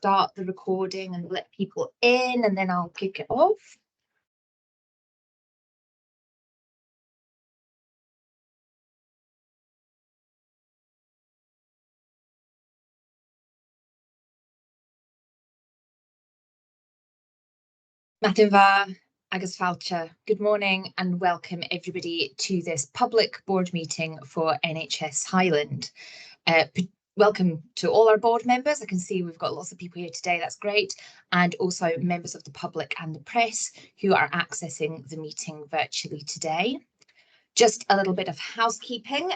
start the recording and let people in, and then I'll kick it off. Mathimva, agus Falcha, good morning and welcome everybody to this public board meeting for NHS Highland. Welcome to all our board members. I can see we've got lots of people here today, that's great. And also members of the public and the press who are accessing the meeting virtually today. Just a little bit of housekeeping.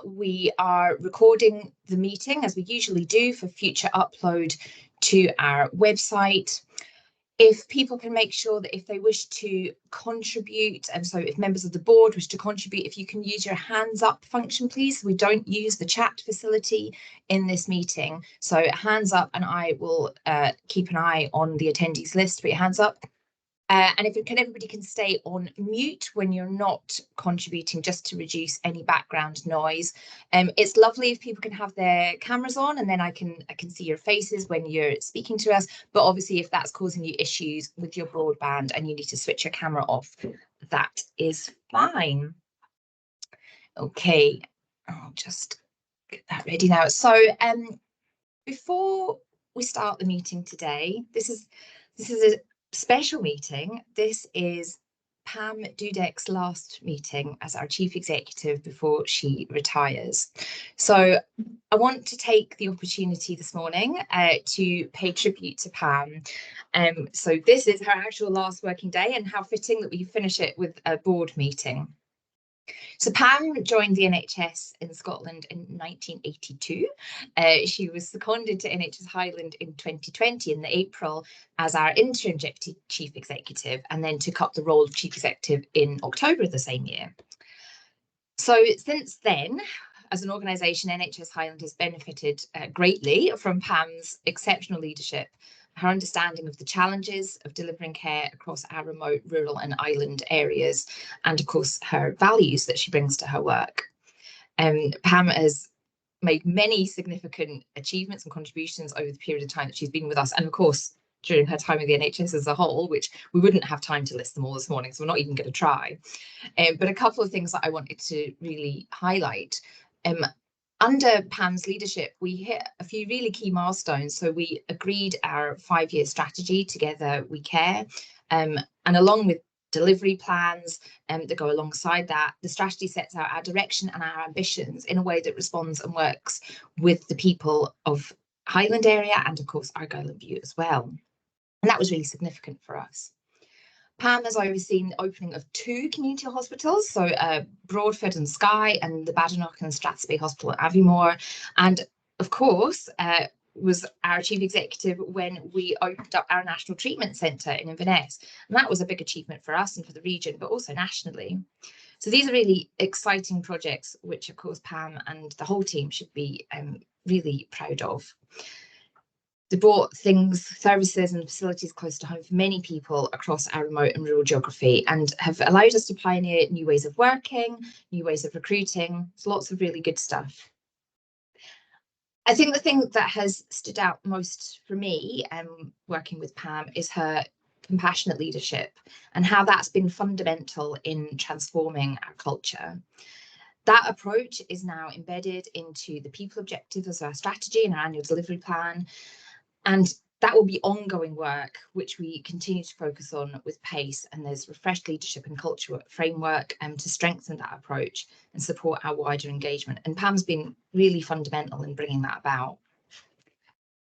We are recording the meeting as we usually do for future upload to our website. If people can make sure that if they wish to contribute, and so if members of the board wish to contribute, if you can use your hands up function, please. We don't use the chat facility in this meeting. So hands up, and I will keep an eye on the attendees list. Put your hands up. And if everybody can stay on mute when you're not contributing, just to reduce any background noise. It's lovely if people can have their cameras on, and then I can see your faces when you're speaking to us. But obviously, if that's causing you issues with your broadband and you need to switch your camera off, that is fine. Okay, I'll just get that ready now. So before we start the meeting today, this is a special meeting. This is Pam Dudek's last meeting as our chief executive before she retires. So I want to take the opportunity this morning to pay tribute to Pam. So this is her actual last working day, and how fitting that we finish it with a board meeting. So Pam joined the NHS in Scotland in 1982. She was seconded to NHS Highland in 2020 in April as our interim deputy chief executive, and then took up the role of chief executive in October of the same year. So since then, as an organisation, NHS Highland has benefited greatly from Pam's exceptional leadership, her understanding of the challenges of delivering care across our remote, rural and island areas, and of course her values that she brings to her work. Pam has made many significant achievements and contributions over the period of time that she's been with us, and of course during her time with the NHS as a whole, which we wouldn't have time to list them all this morning, so we're not even going to try. But a couple of things that I wanted to really highlight. Under Pam's leadership, we hit a few really key milestones. So we agreed our 5-year strategy, Together We Care, and along with delivery plans that go alongside that, the strategy sets out our direction and our ambitions in a way that responds and works with the people of Highland area and of course Argyll and Bute as well. And that was really significant for us. Pam has overseen the opening of 2 community hospitals, so Broadford and Skye, and the Badenoch and Strathspey Hospital at Aviemore, and of course was our chief executive when we opened up our National Treatment Centre in Inverness, and that was a big achievement for us and for the region, but also nationally. So these are really exciting projects, which of course Pam and the whole team should be really proud of. They brought services and facilities close to home for many people across our remote and rural geography, and have allowed us to pioneer new ways of working, new ways of recruiting. There's lots of really good stuff. I think the thing that has stood out most for me working with Pam is her compassionate leadership and how that's been fundamental in transforming our culture. That approach is now embedded into the people objectives of our strategy and our annual delivery plan. And that will be ongoing work, which we continue to focus on with pace. And there's refreshed leadership and culture framework to strengthen that approach and support our wider engagement. And Pam's been really fundamental in bringing that about.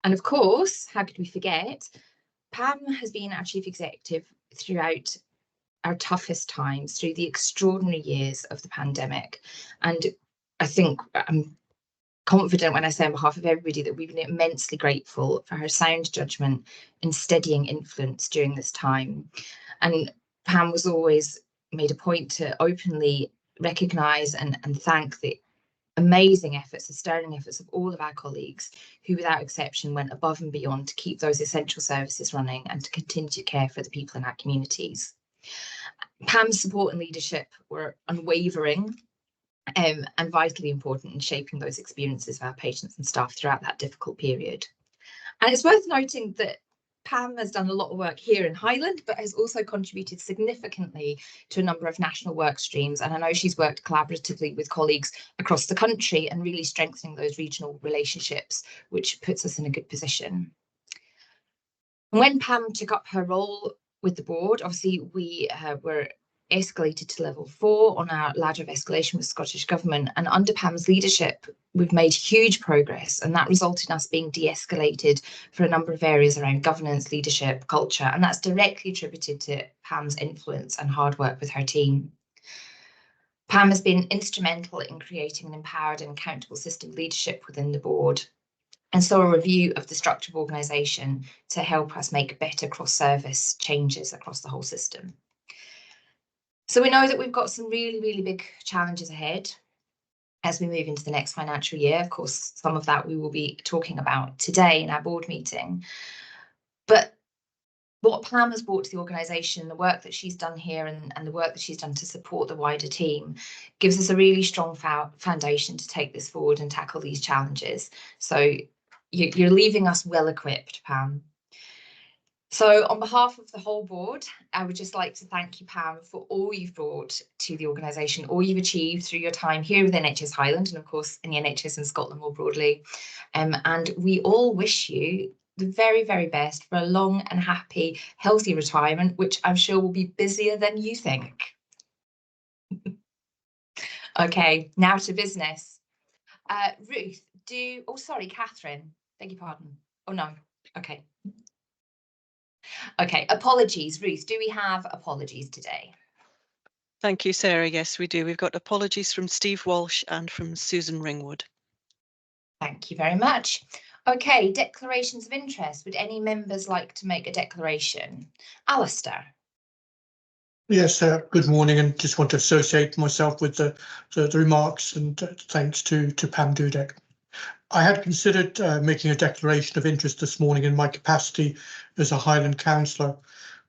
And of course, how could we forget, Pam has been our chief executive throughout our toughest times, through the extraordinary years of the pandemic. And I think I'm confident when I say on behalf of everybody that we've been immensely grateful for her sound judgment and steadying influence during this time. And Pam was always made a point to openly recognise and thank the amazing efforts, the sterling efforts of all of our colleagues who without exception went above and beyond to keep those essential services running and to continue to care for the people in our communities. Pam's support and leadership were unwavering and vitally important in shaping those experiences of our patients and staff throughout that difficult period. And it's worth noting that Pam has done a lot of work here in Highland, but has also contributed significantly to a number of national work streams. And I know she's worked collaboratively with colleagues across the country and really strengthening those regional relationships, which puts us in a good position. And when Pam took up her role with the board, obviously we were escalated to level 4 on our ladder of escalation with Scottish Government. And under Pam's leadership, we've made huge progress, and that resulted in us being de-escalated for a number of areas around governance, leadership, culture, and that's directly attributed to Pam's influence and hard work with her team. Pam has been instrumental in creating an empowered and accountable system of leadership within the board, and so a review of the structure of organisation to help us make better cross-service changes across the whole system. So we know that we've got some really, really big challenges ahead as we move into the next financial year. Of course, some of that we will be talking about today in our board meeting. But what Pam has brought to the organisation, the work that she's done here and the work that she's done to support the wider team, gives us a really strong foundation to take this forward and tackle these challenges. So you're leaving us well equipped, Pam. So on behalf of the whole board, I would just like to thank you, Pam, for all you've brought to the organisation, all you've achieved through your time here with NHS Highland and of course in the NHS in Scotland more broadly. And we all wish you the very, very best for a long and happy, healthy retirement, which I'm sure will be busier than you think. Okay, now to business. Ruth, oh, sorry, Catherine, beg your pardon. Oh, no, okay. Okay, apologies. Ruth, do we have apologies today? Thank you, Sarah. Yes, we do. We've got apologies from Steve Walsh and from Susan Ringwood. Thank you very much. Okay, declarations of interest. Would any members like to make a declaration? Alistair. Yes, good morning, and just want to associate myself with the remarks and thanks to Pam Dudek. I had considered making a declaration of interest this morning in my capacity as a Highland councillor,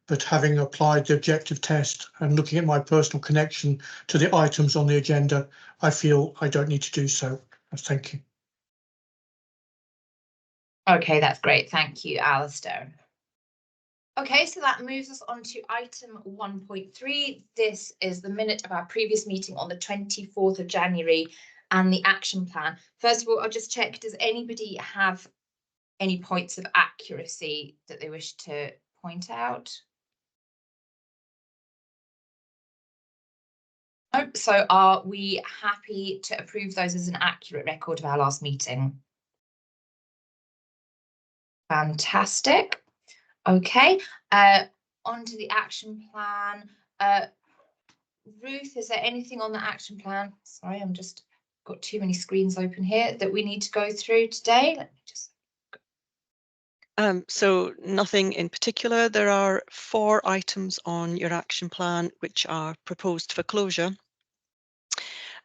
but having applied the objective test and looking at my personal connection to the items on the agenda, I feel I don't need to do so. Thank you. Okay, that's great. Thank you, Alistair. Okay, so that moves us on to item 1.3. This is the minute of our previous meeting on the 24th of January and the action plan. First of all, I'll just check, does anybody have any points of accuracy that they wish to point out? Nope. So are we happy to approve those as an accurate record of our last meeting? Fantastic. Okay, on to the action plan. Ruth, is there anything on the action plan? Sorry, I'm just got too many screens open here that we need to go through today. Let me just. So nothing in particular. There are 4 items on your action plan which are proposed for closure.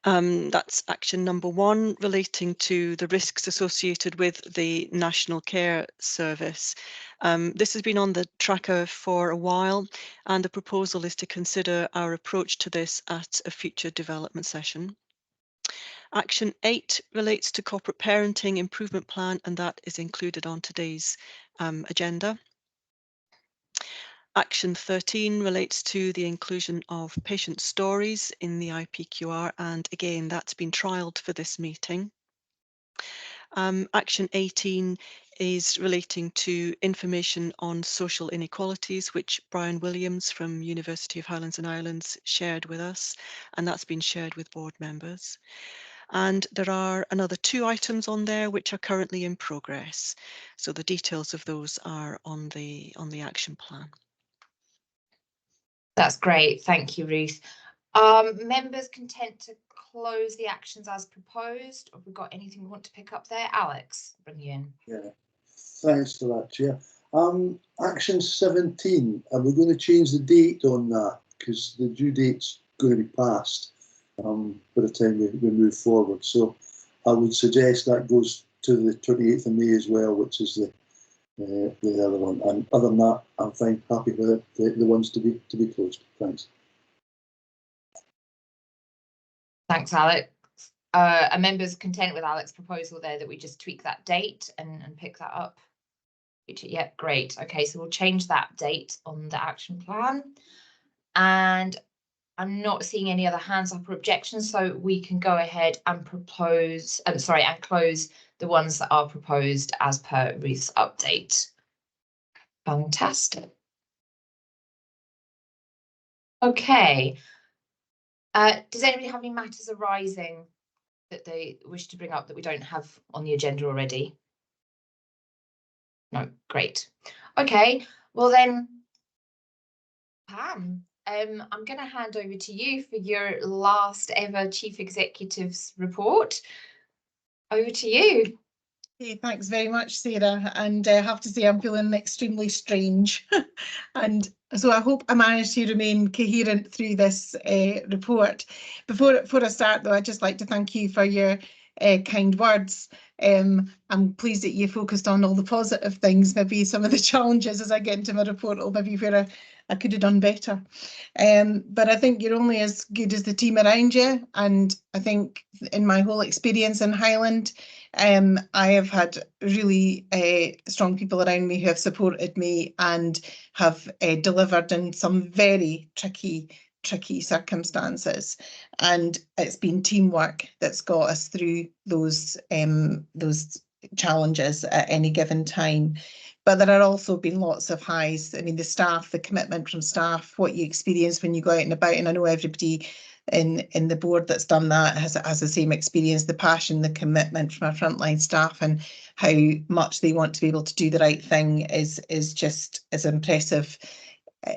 That's action number 1, relating to the risks associated with the National Care Service. This has been on the tracker for a while, and the proposal is to consider our approach to this at a future development session. Action 8 relates to corporate parenting improvement plan, and that is included on today's agenda. Action 13 relates to the inclusion of patient stories in the IPQR, and again, that's been trialled for this meeting. Action 18 is relating to information on social inequalities, which Brian Williams from University of Highlands and Islands shared with us, and that's been shared with board members. And there are another 2 items on there which are currently in progress. So the details of those are on the action plan. That's great. Thank you, Ruth. Members content to close the actions as proposed? Have we got anything we want to pick up there? Alex, I'll bring you in. Yeah, thanks for that, Chair. Action 17, are we going to change the date on that? Because the due date's going to be passed by the time we move forward. So I would suggest that goes to the 28th of May as well, which is the other one. And other than that, I'm fine, happy with the ones to be closed. Thanks. Thanks, Alex. Are members content with Alex's proposal there that we just tweak that date and pick that up? Yeah, great. Okay, so we'll change that date on the action plan. And I'm not seeing any other hands up or objections, so we can go ahead and propose, and close the ones that are proposed as per Ruth's update. Fantastic. Okay. Does anybody have any matters arising that they wish to bring up that we don't have on the agenda already? No, great. Okay, well then, Pam, I'm going to hand over to you for your last ever Chief Executive's report. Over to you. Hey, thanks very much, Sarah. And I have to say, I'm feeling extremely strange. And so I hope I managed to remain coherent through this report. Before I start, though, I'd just like to thank you for your kind words. I'm pleased that you focused on all the positive things. Maybe some of the challenges as I get into my report will maybe where I could have done better. But I think you're only as good as the team around you. And I think in my whole experience in Highland, I have had really strong people around me who have supported me and have delivered in some very tricky circumstances, and it's been teamwork that's got us through those challenges at any given time. But there have also been lots of highs. I mean, the staff, the commitment from staff, what you experience when you go out and about, and I know everybody in the board that's done that has the same experience, the passion, the commitment from our frontline staff and how much they want to be able to do the right thing is just as impressive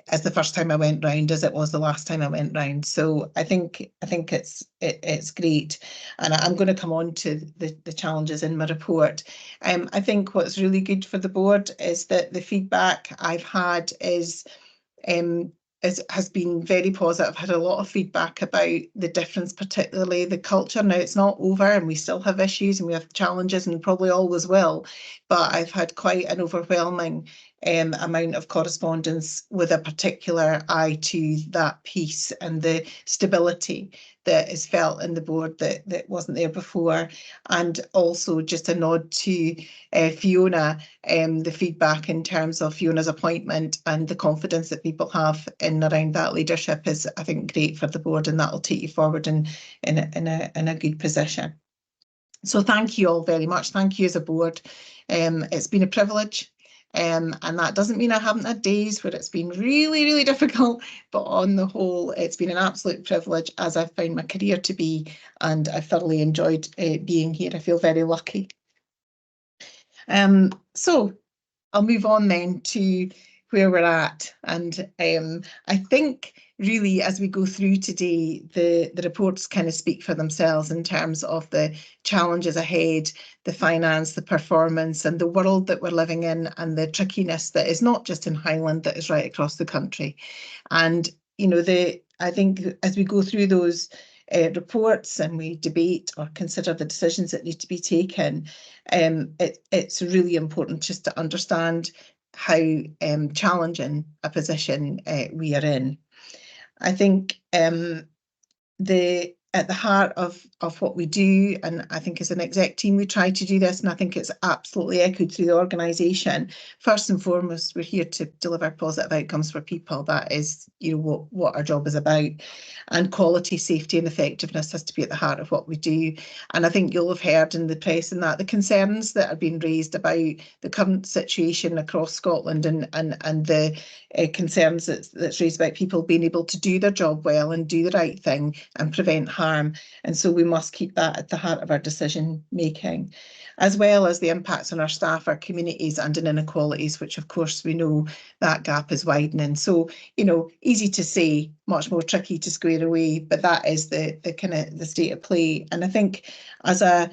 as the first time I went round as it was the last time I went round. So I think it's great, and I'm going to come on to the challenges in my report. I think what's really good for the board is that the feedback I've had has been very positive. I've had a lot of feedback about the difference, particularly the culture. Now it's not over and we still have issues and we have challenges and probably always will, but I've had quite an overwhelming amount of correspondence with a particular eye to that piece and the stability that is felt in the board that wasn't there before. And also just a nod to Fiona, the feedback in terms of Fiona's appointment and the confidence that people have in around that leadership is, I think, great for the board, and that will take you forward in a good position. So thank you all very much. Thank you as a board. It's been a privilege. And that doesn't mean I haven't had days where it's been really, really difficult, but on the whole, it's been an absolute privilege, as I've found my career to be, and I've thoroughly enjoyed being here. I feel very lucky. So I'll move on then to where we're at. And I think really as we go through today, the reports kind of speak for themselves in terms of the challenges ahead, the finance, the performance, and the world that we're living in, and the trickiness that is not just in Highland, that is right across the country. And, you know, I think as we go through those reports and we debate or consider the decisions that need to be taken, it's really important just to understand how challenging a position we are in. I think at the heart of what we do, and I think as an exec team we try to do this, and I think it's absolutely echoed through the organisation. First and foremost, we're here to deliver positive outcomes for people. That is, you know, what our job is about. And quality, safety and effectiveness has to be at the heart of what we do. And I think you'll have heard in the press and that the concerns that are being raised about the current situation across Scotland and the concerns that's raised about people being able to do their job well and do the right thing and prevent harm. And so we must keep that at the heart of our decision making, as well as the impacts on our staff, our communities and in inequalities, which of course we know that gap is widening. So, you know, easy to say, much more tricky to square away, but that is the kind of the state of play. And I think as an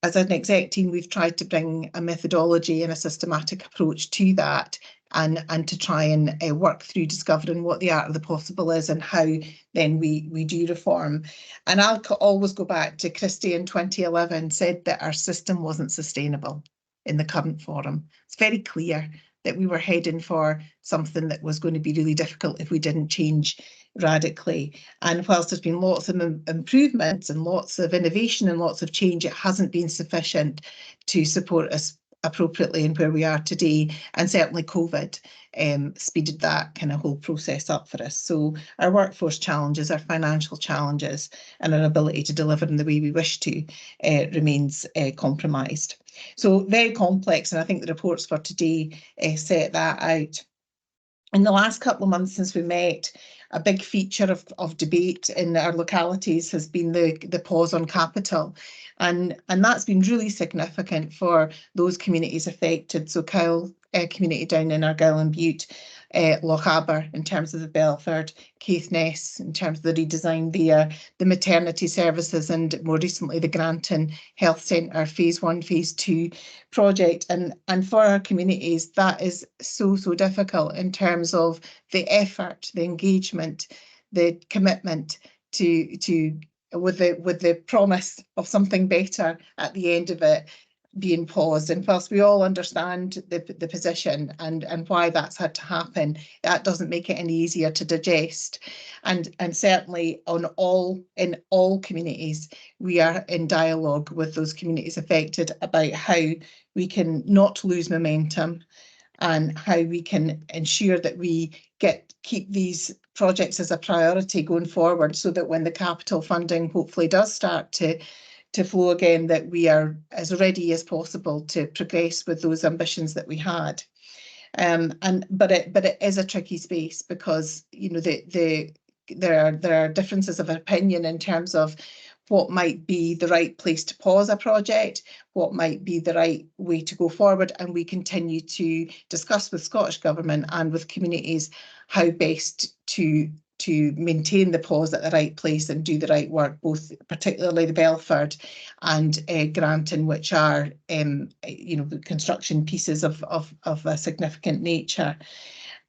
exec team, we've tried to bring a methodology and a systematic approach to that, and to try and work through discovering what the art of the possible is and how then we do reform. And I'll always go back to Christie in 2011 said that our system wasn't sustainable in the current form. It's very clear that we were heading for something that was going to be really difficult if we didn't change radically. And whilst there's been lots of improvements and lots of innovation and lots of change, it hasn't been sufficient to support us appropriately and where we are today. And certainly COVID speeded that kind of whole process up for us. So our workforce challenges, our financial challenges, and our ability to deliver in the way we wish to remains compromised. So very complex, and I think the reports for today set that out. In the last couple of months since we met, a big feature of debate in our localities has been the pause on capital. And that's been really significant for those communities affected. So Kyle community down in Argyll and Bute, Lochaber in terms of the Belford, Caithness in terms of the redesign there, the maternity services, and more recently the Granton Health Centre Phase 1, Phase 2 project. And for our communities, that is so difficult in terms of the effort, the engagement, the commitment to with the promise of something better at the end of it being paused. And whilst we all understand the position and why that's had to happen, that doesn't make it any easier to digest. And certainly in all communities, we are in dialogue with those communities affected about how we can not lose momentum and how we can ensure that we keep these projects as a priority going forward, so that when the capital funding hopefully does start to flow again, that we are as ready as possible to progress with those ambitions that we had. But it is a tricky space, because there are differences of opinion in terms of what might be the right place to pause a project, what might be the right way to go forward, and we continue to discuss with Scottish Government and with communities how best to maintain the pause at the right place and do the right work, both particularly the Belford and Granton, which are construction pieces of a significant nature.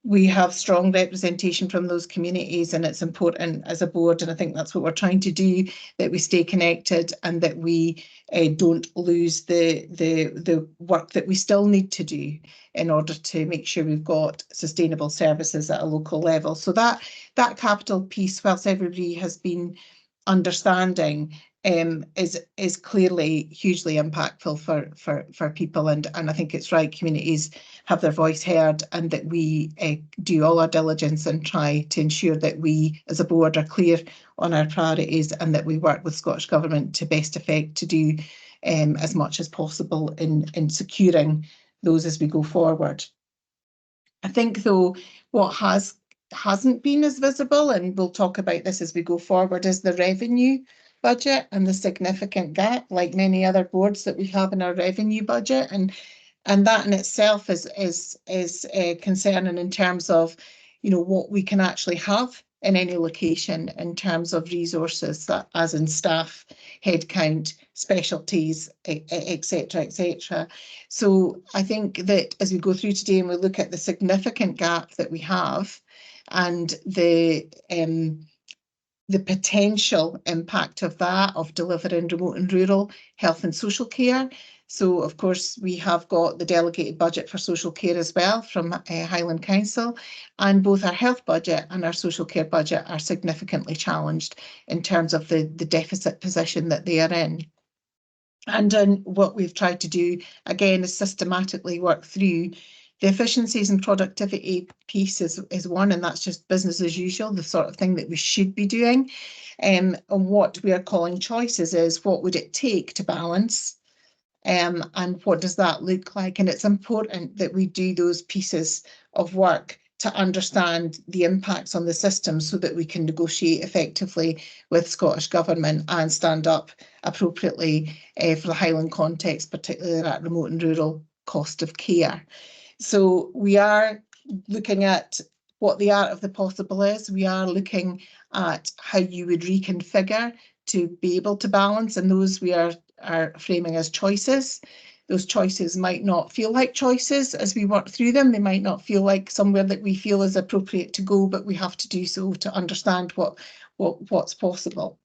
We have strong representation from those communities, and it's important as a board, and I think that's what we're trying to do, that we stay connected and that we don't lose the work that we still need to do in order to make sure we've got sustainable services at a local level. So that capital piece, whilst everybody has been understanding, is clearly hugely impactful for people, and I think it's right communities have their voice heard, and that we do all our diligence and try to ensure that we as a board are clear on our priorities, and that we work with Scottish Government to best effect to do as much as possible in securing those as we go forward. I think though what hasn't been as visible, and we'll talk about this as we go forward, is the revenue budget and the significant gap, like many other boards that we have in our revenue budget, and that in itself is concerning in terms of what we can actually have in any location in terms of resources, that as in staff, headcount, specialties, etc. So I think that as we go through today and we look at the significant gap that we have and the potential impact of that, of delivering remote and rural health and social care. So, of course, we have got the delegated budget for social care as well from Highland Council, and both our health budget and our social care budget are significantly challenged in terms of the deficit position that they are in. And then what we've tried to do, again, is systematically work through the efficiencies and productivity piece is one, and that's just business as usual, the sort of thing that we should be doing. And what we are calling choices is, what would it take to balance? And what does that look like? And it's important that we do those pieces of work to understand the impacts on the system, so that we can negotiate effectively with Scottish Government and stand up appropriately for the Highland context, particularly that remote and rural cost of care. So we are looking at what the art of the possible is. We are looking at how you would reconfigure to be able to balance, and those we are framing as choices. Those choices might not feel like choices as we work through them. They might not feel like somewhere that we feel is appropriate to go, but we have to do so to understand what's possible,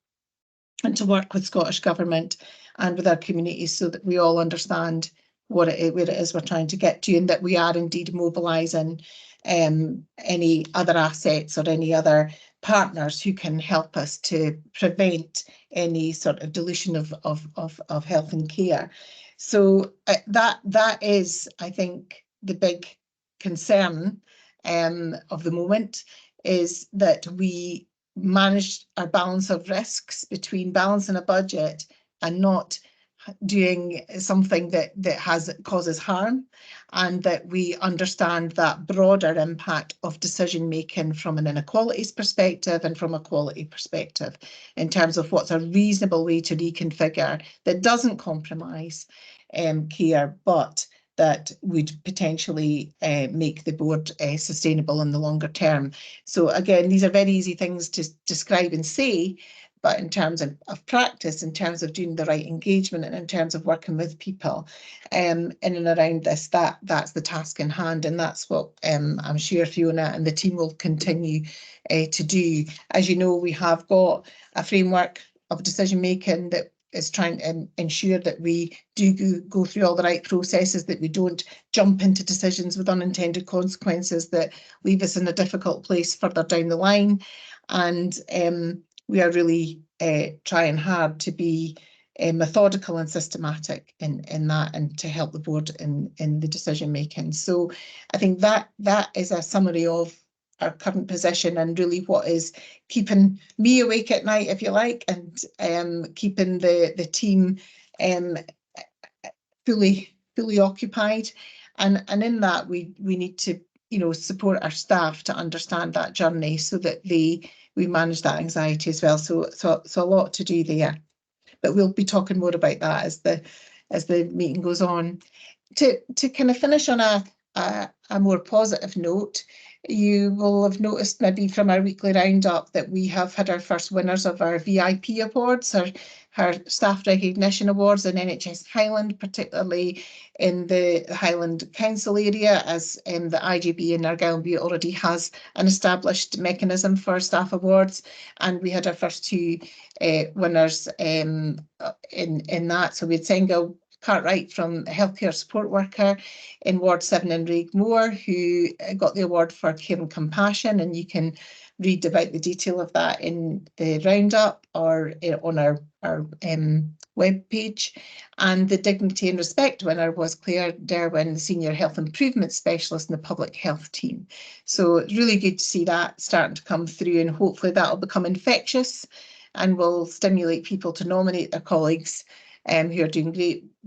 and to work with Scottish Government and with our communities so that we all understand where it is we're trying to get to, and that we are indeed mobilising any other assets or any other partners who can help us to prevent any sort of dilution of health and care. So that is, I think, the big concern of the moment, is that we manage our balance of risks between balancing a budget and not doing something that causes harm, and that we understand that broader impact of decision making from an inequalities perspective and from a quality perspective, in terms of what's a reasonable way to reconfigure that doesn't compromise care, but that would potentially make the board sustainable in the longer term. So again, these are very easy things to describe and say, but in terms of practice, in terms of doing the right engagement, and in terms of working with people in and around this, that's the task in hand, and that's what I'm sure Fiona and the team will continue to do. As you know, we have got a framework of decision making that is trying to ensure that we do go through all the right processes, that we don't jump into decisions with unintended consequences that leave us in a difficult place further down the line. And we are really trying hard to be methodical and systematic in that, and to help the board in the decision making. So I think that is a summary of our current position, and really what is keeping me awake at night, if you like, and keeping the team fully occupied. And in that we need to, you know, support our staff to understand that journey, so that we manage that anxiety as well. So a lot to do there, but we'll be talking more about that as the meeting goes on. To kind of finish on a more positive note, you will have noticed maybe from our weekly roundup that we have had our first winners of our VIP awards, our staff recognition awards in NHS Highland, particularly in the Highland Council area, as the IGB in Argyll and Bute already has an established mechanism for staff awards, and we had our first two winners in that. So we had Sengil Cartwright from a healthcare support worker in Ward 7 in Raigmore, who got the award for care and compassion, and you can read about the detail of that in the roundup or on our web page. And the Dignity and Respect winner was Claire Derwin, the Senior Health Improvement Specialist in the Public Health team. So it's really good to see that starting to come through, and hopefully that will become infectious and will stimulate people to nominate their colleagues who are doing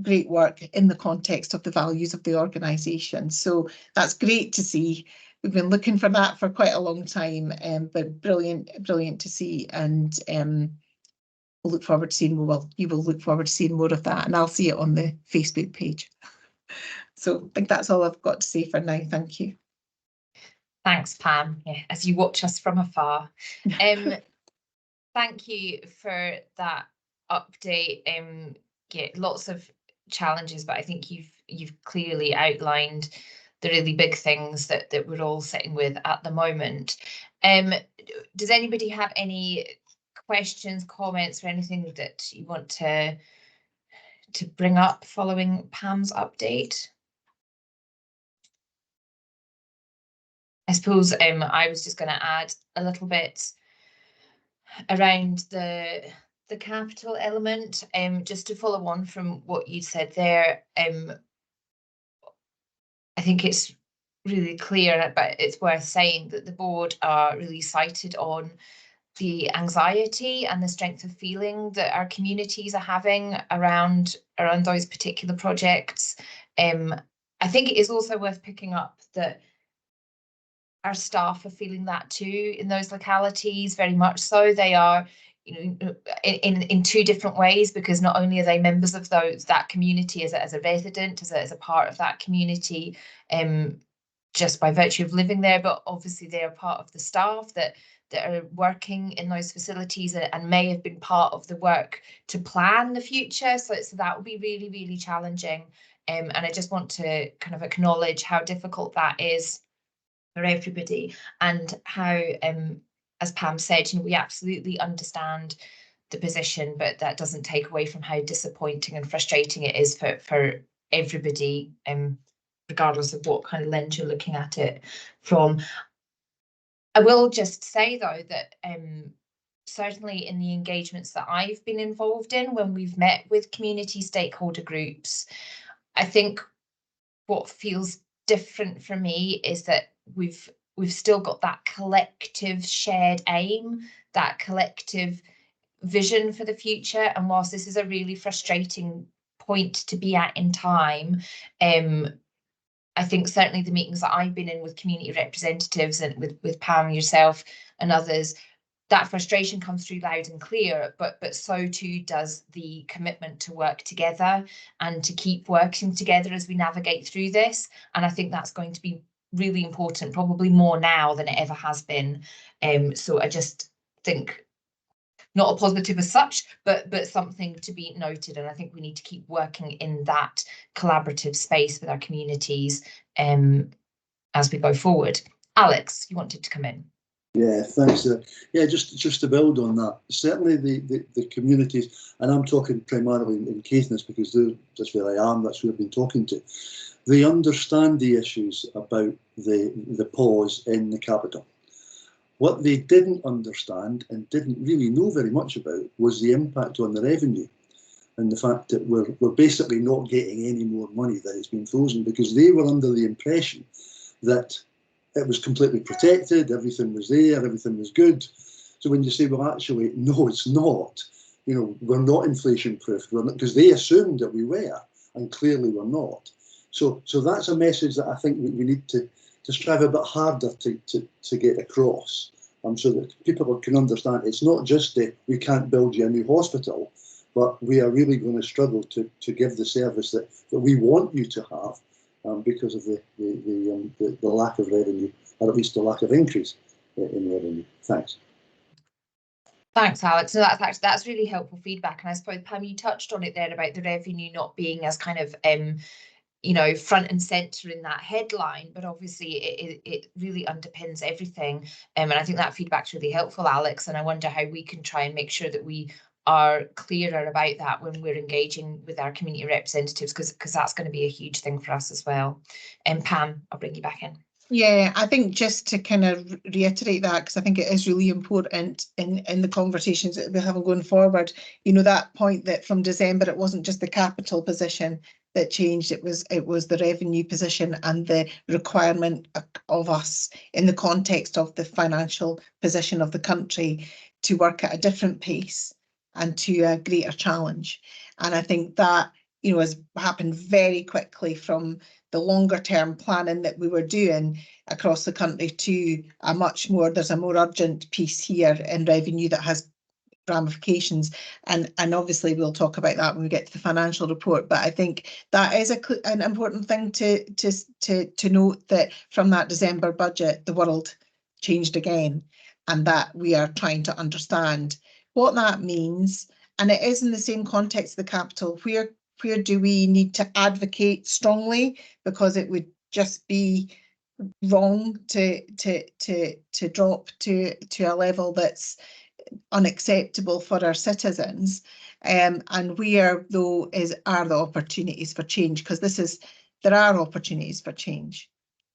great work in the context of the values of the organisation. So that's great to see. We've been looking for that for quite a long time, but brilliant to see, and we'll look forward to seeing, you will look forward to seeing more of that, and I'll see it on the Facebook page. So I think that's all I've got to say for now. Thank you. Thanks, Pam. Yeah, as you watch us from afar. Thank you for that update. Yeah, lots of challenges, but I think you've clearly outlined the really big things that we're all sitting with at the moment. Does anybody have any questions, comments, or anything that you want to bring up following Pam's update? I suppose I was just going to add a little bit around the capital element, just to follow on from what you said there. I think it's really clear, but it's worth saying that the board are really cited on the anxiety and the strength of feeling that our communities are having around those particular projects. I think it is also worth picking up that our staff are feeling that too in those localities, very much so. They are, you know, in two different ways, because not only are they members of that community as a resident, as a part of that community, just by virtue of living there, but obviously they are part of the staff that are working in those facilities and may have been part of the work to plan the future. So that will be really, really challenging. And I just want to kind of acknowledge how difficult that is for everybody, and how, as Pam said, you know, we absolutely understand the position, but that doesn't take away from how disappointing and frustrating it is for everybody, regardless of what kind of lens you're looking at it from. I will just say though that certainly in the engagements that I've been involved in, when we've met with community stakeholder groups, I think what feels different for me is that we've still got that collective shared aim, that collective vision for the future. And whilst this is a really frustrating point to be at in time, I think certainly the meetings that I've been in with community representatives and with Pam, yourself and others, that frustration comes through loud and clear, but so too does the commitment to work together and to keep working together as we navigate through this. And I think that's going to be really important, probably more now than it ever has been. So I just think not a positive as such, but something to be noted. And I think we need to keep working in that collaborative space with our communities as we go forward. Alex, you wanted to come in. Yeah, thanks. Yeah, just to build on that, certainly the communities, and I'm talking primarily in Caithness because that's where I am, that's who I've been talking to, they understand the issues about the pause in the capital. What they didn't understand and didn't really know very much about was the impact on the revenue and the fact that we're basically not getting any more money, that it's been frozen, because they were under the impression that it was completely protected, everything was there, everything was good. So when you say, well, actually, no, it's not. You know, we're not inflation proof, because they assumed that we were, and clearly we're not. So that's a message that I think we need to strive a bit harder to get across, so that people can understand it's not just that we can't build you a new hospital, but we are really going to struggle to give the service that we want you to have. Because of the lack of revenue, or at least the lack of increase in revenue. Thanks. Thanks, Alex. So that's really helpful feedback. And I suppose, Pam, you touched on it there about the revenue not being as kind of front and centre in that headline, but obviously it really underpins everything. And I think that feedback's really helpful, Alex. And I wonder how we can try and make sure that we are clearer about that when we're engaging with our community representatives, because that's going to be a huge thing for us as well. And Pam, I'll bring you back in. Yeah, I think just to kind of reiterate that, because I think it is really important in the conversations that we're having going forward, that point that from December, it wasn't just the capital position that changed, it was the revenue position and the requirement of us in the context of the financial position of the country to work at a different pace and to a greater challenge. And I think that, has happened very quickly from the longer term planning that we were doing across the country to there's a more urgent piece here in revenue that has ramifications. And obviously we'll talk about that when we get to the financial report. But I think that is an important thing to note, that from that December budget, the world changed again, and that we are trying to understand what that means. And it is in the same context of the capital. Where do we need to advocate strongly, because it would just be wrong to drop to a level that's unacceptable for our citizens, and where though are the opportunities for change, because there are opportunities for change,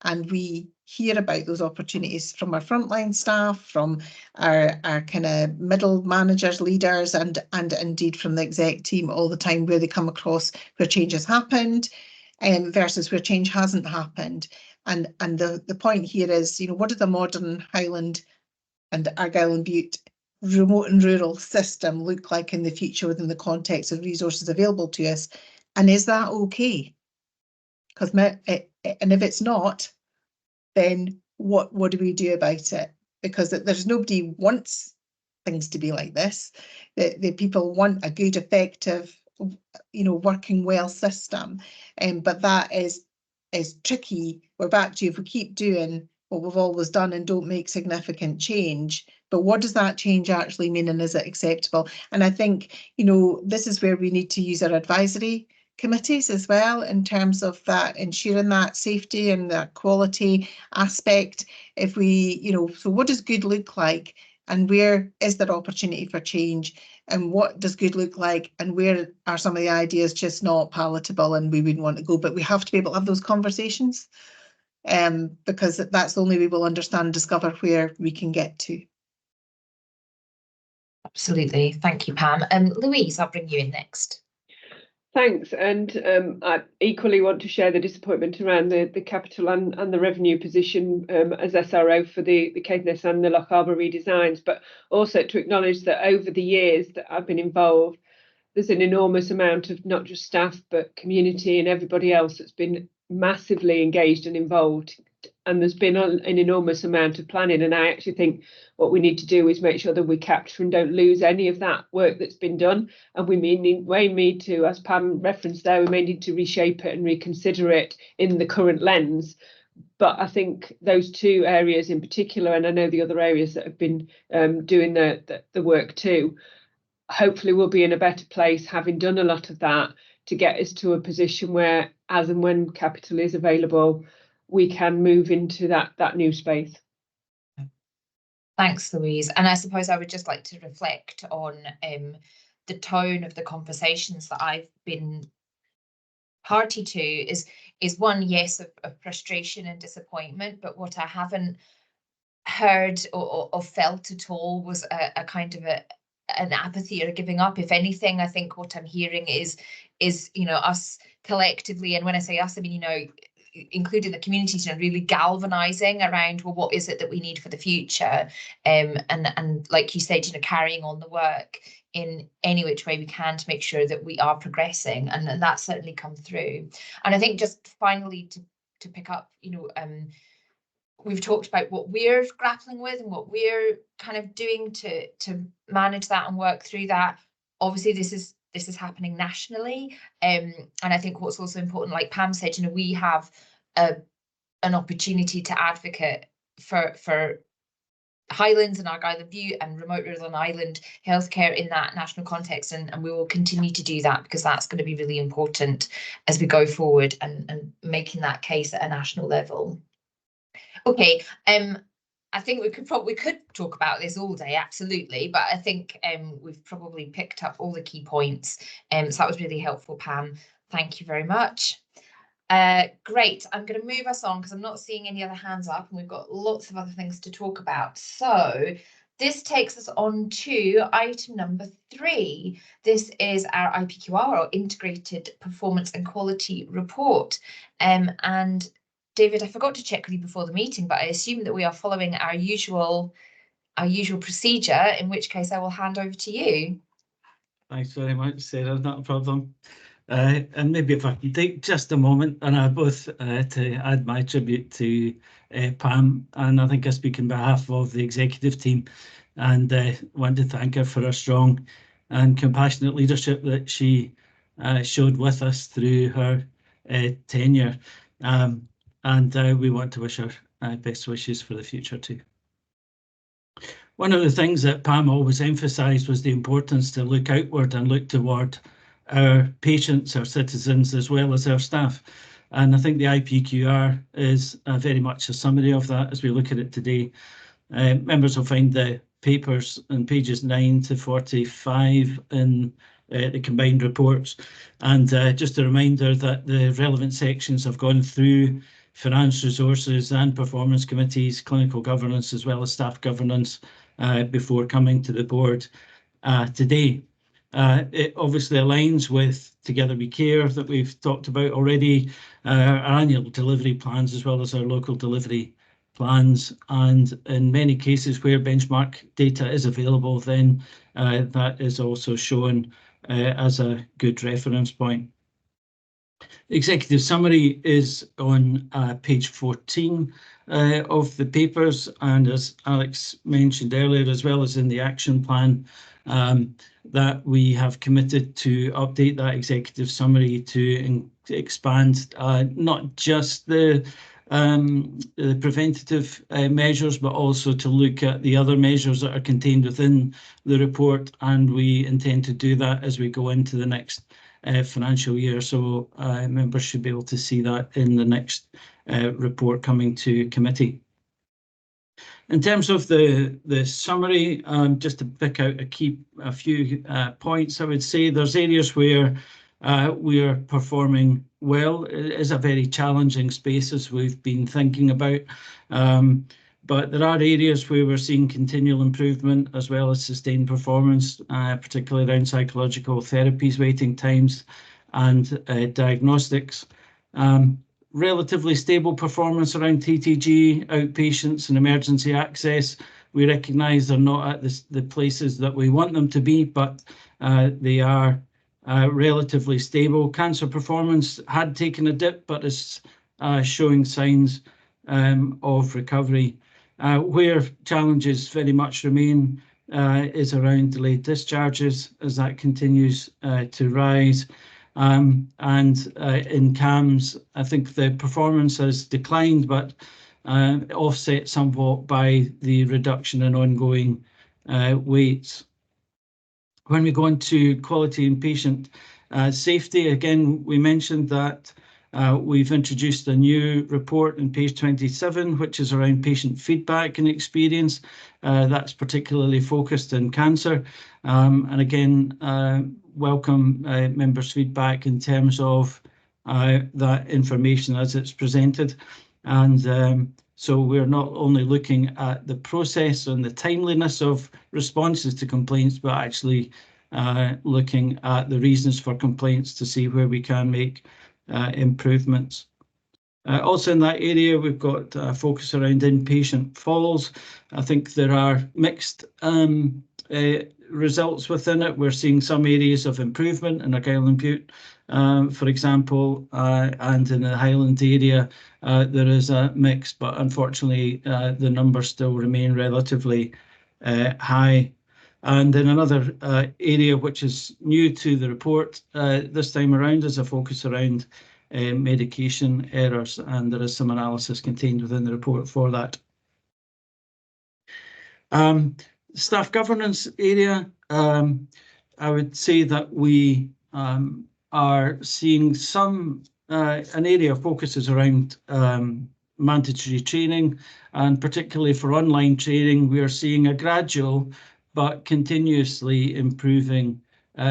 and we hear about those opportunities from our frontline staff, from our kind of middle managers, leaders, and indeed from the exec team all the time, where they come across where change has happened versus where change hasn't happened. And the point here is, what does a modern Highland and Argyll and Bute remote and rural system look like in the future within the context of resources available to us? And is that okay? Because and if it's not, then what do we do about it? Because there's nobody wants things to be like this. The people want a good, effective, working well system, but that is tricky. We're back to, if we keep doing what we've always done and don't make significant change, but what does that change actually mean, and is it acceptable? And I think this is where we need to use our advisory committees as well, in terms of that, ensuring that safety and that quality aspect. If we, so what does good look like, and where is there opportunity for change, and what does good look like, and where are some of the ideas just not palatable and we wouldn't want to go? But we have to be able to have those conversations, because that's the only way we'll understand and discover where we can get to. Absolutely. Thank you, Pam. Louise, I'll bring you in next. Thanks, and I equally want to share the disappointment around the capital and the revenue position as SRO for the Caithness and the Loch Harbour redesigns, but also to acknowledge that over the years that I've been involved, there's an enormous amount of not just staff but community and everybody else that's been massively engaged and involved, and there's been an enormous amount of planning, and I actually think what we need to do is make sure that we capture and don't lose any of that work that's been done, and we may need to, as Pam referenced there, we may need to reshape it and reconsider it in the current lens. But I think those two areas in particular, and I know the other areas that have been doing the work too, hopefully we'll be in a better place, having done a lot of that, to get us to a position where, as and when capital is available, we can move into that new space. Thanks, Louise. And I suppose I would just like to reflect on the tone of the conversations that I've been party to is one, yes, of frustration and disappointment, but what I haven't heard or felt at all was a kind of an apathy or a giving up. If anything, I think what I'm hearing is us collectively, and when I say us, I mean including the communities, really galvanizing around, well, what is it that we need for the future, and like you said, carrying on the work in any which way we can to make sure that we are progressing, and that's certainly come through. And I think just finally to pick up, we've talked about what we're grappling with and what we're kind of doing to manage that and work through that. Obviously, this is happening nationally, and I think what's also important, like Pam said, we have an opportunity to advocate for Highlands and Argyll and Bute and remote rural and island healthcare in that national context, and we will continue to do that, because that's going to be really important as we go forward and making that case at a national level. Okay, I think we could talk about this all day, absolutely, but I think we've probably picked up all the key points, so that was really helpful, Pam. Thank you very much. Great, I'm going to move us on because I'm not seeing any other hands up, and we've got lots of other things to talk about. So this takes us on to item number 3. This is our IPQR, or Integrated Performance and Quality Report, and David, I forgot to check with you before the meeting, but I assume that we are following our usual procedure, in which case I will hand over to you. Thanks very much, Sarah, not a problem. And maybe if I can take just a moment, and I both to add my tribute to Pam, and I think I speak on behalf of the executive team, and want to thank her for her strong and compassionate leadership that she showed with us through her tenure. And we want to wish her best wishes for the future too. One of the things that Pam always emphasised was the importance to look outward and look toward our patients, our citizens, as well as our staff. And I think the IPQR is very much a summary of that as we look at it today. Members will find the papers on pages 9 to 45 in the combined reports. And just a reminder that the relevant sections have gone through finance, resources and performance committees, clinical governance, as well as staff governance before coming to the board today. It obviously aligns with Together We Care that we've talked about already, our annual delivery plans, as well as our local delivery plans. And in many cases where benchmark data is available, then that is also shown as a good reference point. The executive summary is on page 14 of the papers, and as Alex mentioned earlier, as well as in the action plan, that we have committed to update that executive summary to expand not just the preventative measures, but also to look at the other measures that are contained within the report, and we intend to do that as we go into the next financial year. So members should be able to see that in the next report coming to committee. In terms of the summary, just to pick out a few points, I would say there's areas where we are performing well. It is a very challenging space, as we've been thinking about. but there are areas where we're seeing continual improvement as well as sustained performance, particularly around psychological therapies, waiting times and diagnostics. Relatively stable performance around TTG, outpatients and emergency access. We recognise they're not at the places that we want them to be, but they are relatively stable. Cancer performance had taken a dip, but is showing signs of recovery. Where challenges very much remain is around delayed discharges as that continues to rise. And in CAMS, I think the performance has declined, but offset somewhat by the reduction in ongoing waits. When we go into quality and patient safety, again, we mentioned that we've introduced a new report on page 27, which is around patient feedback and experience. That's particularly focused in cancer. And again, welcome members' feedback in terms of that information as it's presented. And so we're not only looking at the process and the timeliness of responses to complaints, but actually looking at the reasons for complaints to see where we can make improvements. Also in that area, we've got a focus around inpatient falls. I think there are mixed results within it. We're seeing some areas of improvement in Argyll and Bute, for example, and in the Highland area, there is a mix, but unfortunately, the numbers still remain relatively high. And then another area which is new to the report this time around is a focus around medication errors, and there is some analysis contained within the report for that. Staff governance area, I would say that we are seeing some, an area of focus is around mandatory training, and particularly for online training, we are seeing a gradual but continuously improving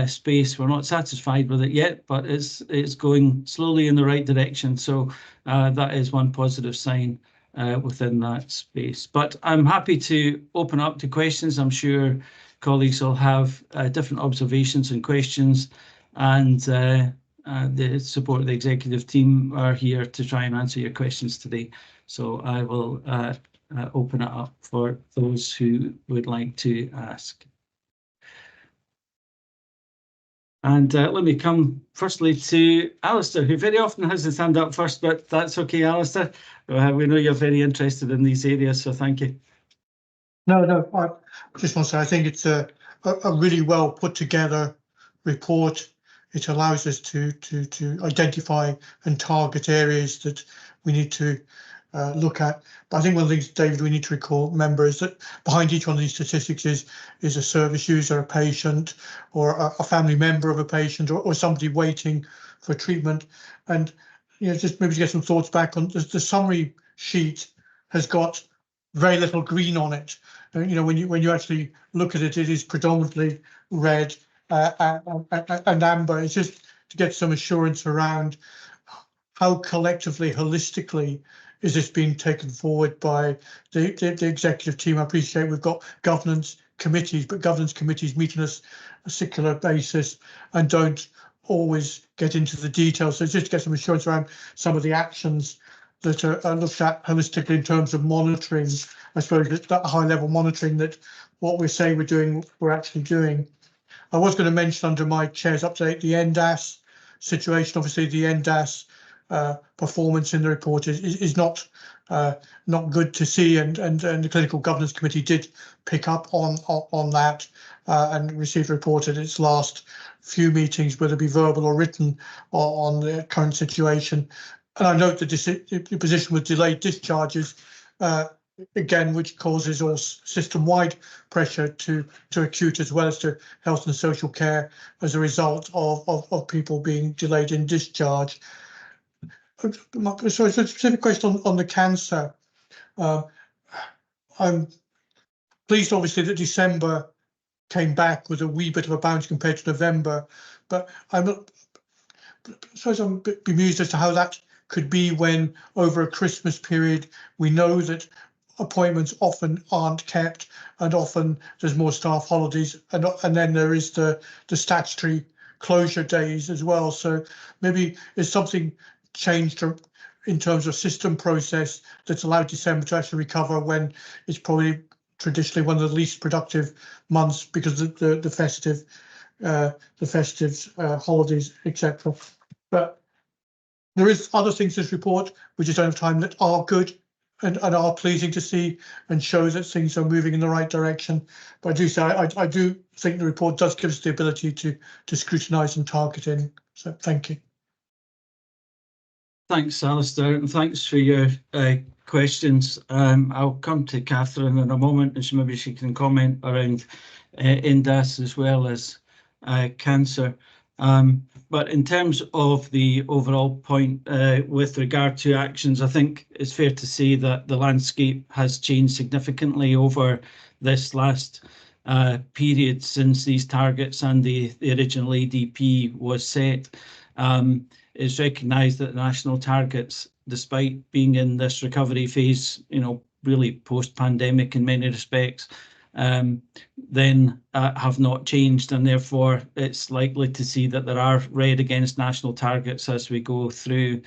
space. We're not satisfied with it yet, but it's going slowly in the right direction. So that is one positive sign within that space. But I'm happy to open up to questions. I'm sure colleagues will have different observations and questions, and the support of the executive team are here to try and answer your questions today. So I will open it up for those who would like to ask. And let me come firstly to Alistair, who very often has his hand up first, but that's okay, Alistair. We know you're very interested in these areas, so thank you. No, I just want to say I think it's a really well put together report. It allows us to identify and target areas that we need to look at. But I think one of the things, David, we need to recall, remember, is that behind each one of these statistics is a service user, a patient, or a family member of a patient, or somebody waiting for treatment. And just maybe to get some thoughts back on the summary sheet has got very little green on it. When you actually look at it, it is predominantly red and amber. It's just to get some assurance around how collectively, holistically, is this being taken forward by the executive team. I appreciate we've got governance committees, but governance committees meet on a secular basis and don't always get into the details. So just to get some assurance around some of the actions that are looked at holistically in terms of monitoring. I suppose that high level monitoring, that what we say we're doing, we're actually doing. I was going to mention under my chair's update the NDAS situation. Obviously, the NDAS performance in the report is not good to see, and the Clinical Governance Committee did pick up on that and received a report at its last few meetings, whether it be verbal or written, on the current situation. And I note the position with delayed discharges, again, which causes all system-wide pressure to acute as well as to health and social care as a result of people being delayed in discharge. So it's a specific question on the cancer. I'm pleased, obviously, that December came back with a wee bit of a bounce compared to November, but I'm a bit bemused as to how that could be when over a Christmas period we know that appointments often aren't kept, and often there's more staff holidays, and then there is the statutory closure days as well. So maybe is something changed in terms of system process that's allowed December to actually recover when it's probably traditionally one of the least productive months because of the festive holidays, etc. But there is other things in this report we just don't have time that are good and are pleasing to see and show that things are moving in the right direction. But I do say I do think the report does give us the ability to scrutinise and target in. So thank you. Thanks, Alistair, and thanks for your questions. I'll come to Catherine in a moment, and maybe she can comment around NDAS as well as cancer. But in terms of the overall point with regard to actions, I think it's fair to say that the landscape has changed significantly over this last period since these targets and the original ADP was set. It's recognised that the national targets, despite being in this recovery phase, really post-pandemic in many respects, then have not changed, and therefore it's likely to see that there are red against national targets as we go through.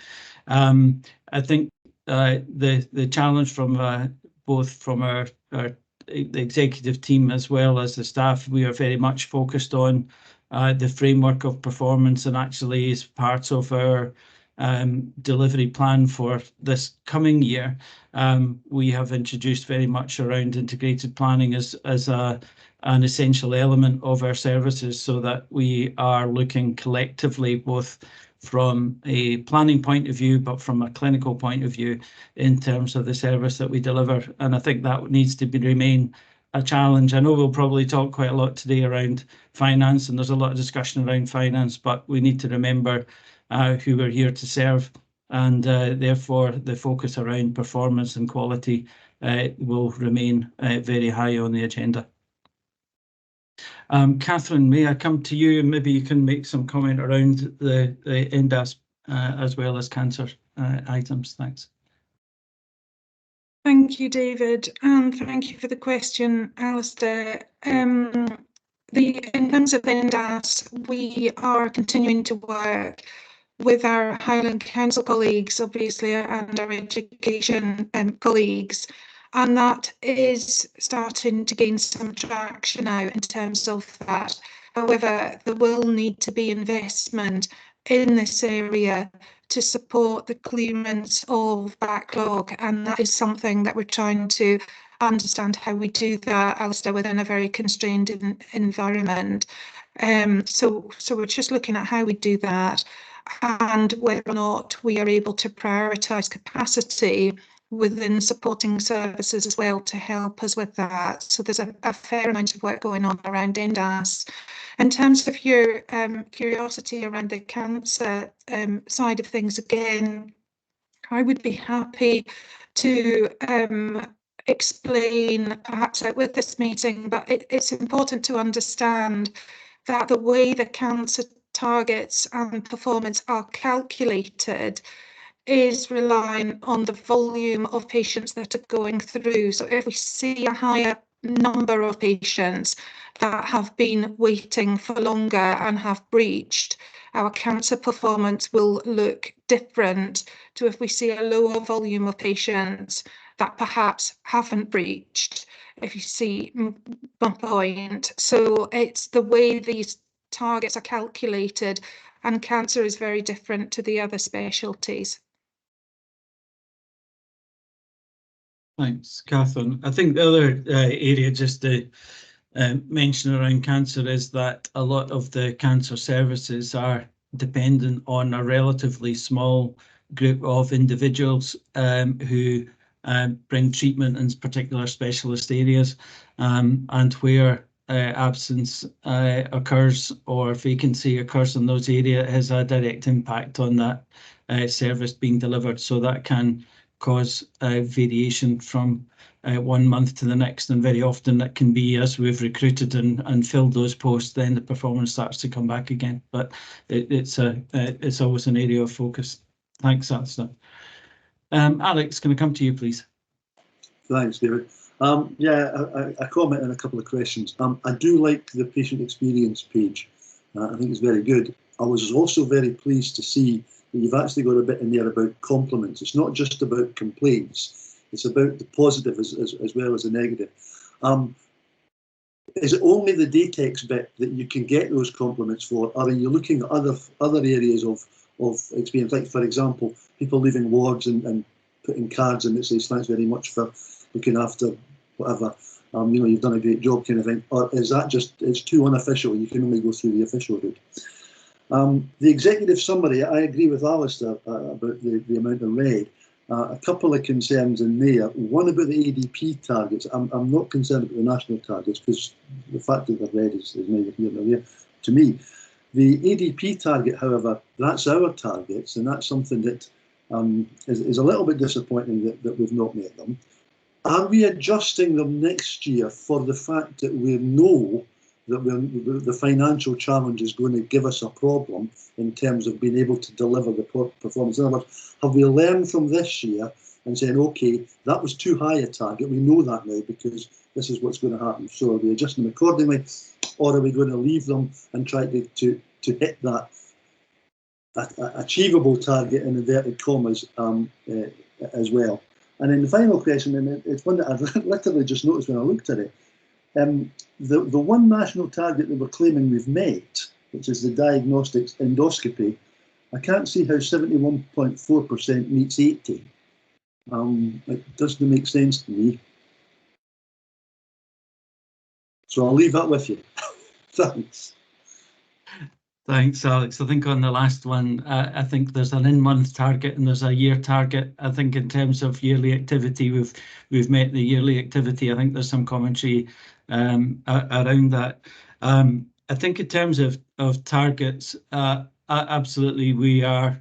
I think the challenge from both from the executive team as well as the staff, we are very much focused on the framework of performance, and actually as part of our delivery plan for this coming year, we have introduced very much around integrated planning as an essential element of our services, so that we are looking collectively both from a planning point of view but from a clinical point of view in terms of the service that we deliver. And I think that needs to remain a challenge. I know we'll probably talk quite a lot today around finance, and there's a lot of discussion around finance, but we need to remember who we're here to serve, and therefore the focus around performance and quality will remain very high on the agenda. Catherine, may I come to you, and maybe you can make some comment around the NDAS as well as cancer items. Thanks. Thank you, David, and thank you for the question, Alistair. In terms of NDAS, we are continuing to work with our Highland Council colleagues, obviously, and our education colleagues, and that is starting to gain some traction now in terms of that. However, there will need to be investment in this area to support the clearance of backlog, and that is something that we're trying to understand how we do that, Alistair, within a very constrained environment. So we're just looking at how we do that and whether or not we are able to prioritise capacity within supporting services as well to help us with that. So there's a fair amount of work going on around NDAS. In terms of your curiosity around the cancer side of things, again, I would be happy to explain perhaps out with this meeting, but it's important to understand that the way the cancer targets and performance are calculated is relying on the volume of patients that are going through. So if we see a higher number of patients that have been waiting for longer and have breached, our cancer performance will look different to if we see a lower volume of patients that perhaps haven't breached, if you see my point. So it's the way these targets are calculated, and cancer is very different to the other specialties. Thanks, Catherine. I think the other area just to mention around cancer is that a lot of the cancer services are dependent on a relatively small group of individuals who bring treatment in particular specialist areas, and where absence occurs or vacancy occurs in those areas, it has a direct impact on that service being delivered. So that can cause variation from one month to the next, and very often it can be as we've recruited and filled those posts, then the performance starts to come back again. But it's always an area of focus. Thanks, Alistair. Alex, can I come to you, please? Thanks, David. Yeah, I comment on a couple of questions. I do like the patient experience page. I think it's very good. I was also very pleased to see that you've actually got a bit in there about compliments. It's not just about complaints. It's about the positive as well as the negative. Is it only the Datex bit that you can get those compliments for? Or are you looking at other areas of experience? Like, for example, people leaving wards and putting cards in that says, thanks very much for looking after whatever, you know, you've done a great job kind of thing. Or is that just, it's too unofficial, you can only go through the official route? The executive summary, I agree with Alistair about the amount of red. A couple of concerns in there. One about the ADP targets. I'm not concerned about the national targets because the fact that they're red is neither here nor there to me. The ADP target, however, that's our targets, and that's something that is a little bit disappointing that we've not met them. Are we adjusting them next year for the fact that we know that the financial challenge is going to give us a problem in terms of being able to deliver the performance? In other words, have we learned from this year and saying, okay, that was too high a target, we know that now because this is what's going to happen. So are we adjusting them accordingly, or are we going to leave them and try to hit that achievable target in inverted commas as well? And then the final question, and it's one that I've literally just noticed when I looked at it, the one national target that we're claiming we've met, which is the diagnostics endoscopy, I can't see how 71.4% meets 80. It doesn't make sense to me. So I'll leave that with you. Thanks. Thanks, Alex. I think on the last one, I think there's an in-month target and there's a year target. I think in terms of yearly activity, we've met the yearly activity. I think there's some commentary around that. I think in terms of targets, absolutely we are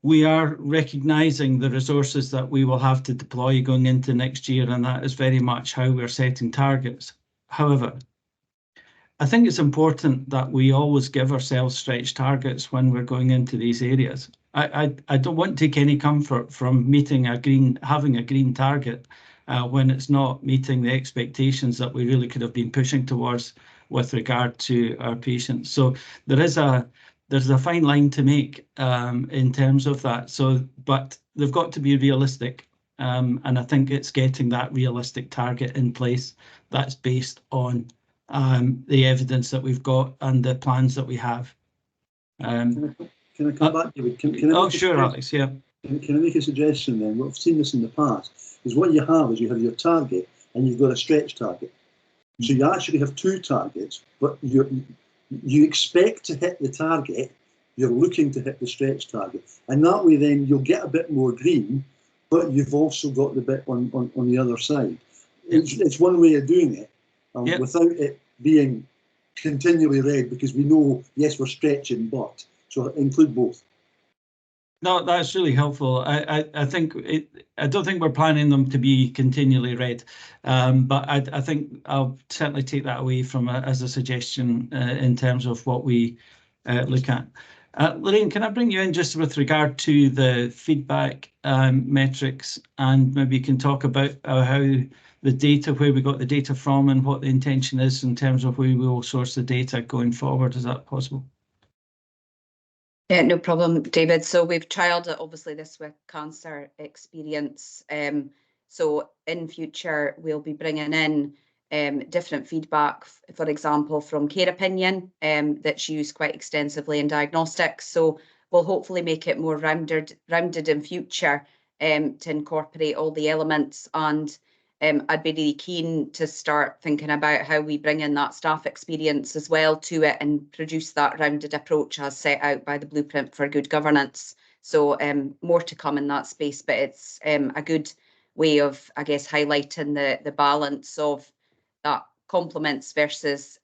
recognising the resources that we will have to deploy going into next year, and that is very much how we're setting targets. However, I think it's important that we always give ourselves stretch targets when we're going into these areas. I don't want to take any comfort from having a green target when it's not meeting the expectations that we really could have been pushing towards with regard to our patients. So there's a fine line to make in terms of that. So, but they've got to be realistic, and I think it's getting that realistic target in place that's based on the evidence that we've got and the plans that we have. Can I come back, David? Can Oh, sure, Alex, yeah. Can I make a suggestion then? We've seen this in the past, is what you have is you have your target and you've got a stretch target. So you actually have two targets, but you expect to hit the target, you're looking to hit the stretch target. And that way then you'll get a bit more green, but you've also got the bit on the other side. It's one way of doing it. Without it being continually red, because we know, yes, we're stretching, but so include both. No, that's really helpful. I think I don't think we're planning them to be continually red, but I think I'll certainly take that away from as a suggestion in terms of what we look at. Lorraine, can I bring you in just with regard to the feedback metrics, and maybe you can talk about how the data, where we got the data from and what the intention is in terms of where we will source the data going forward. Is that possible? Yeah, no problem, David. So we've trialled obviously this with cancer experience. So in future, we'll be bringing in different feedback, for example, from care opinion that's used quite extensively in diagnostics. So we'll hopefully make it more rounded in future to incorporate all the elements. And I'd be really keen to start thinking about how we bring in that staff experience as well to it and produce that rounded approach as set out by the Blueprint for Good Governance. So more to come in that space, but it's a good way of, I guess, highlighting the balance of that compliments versus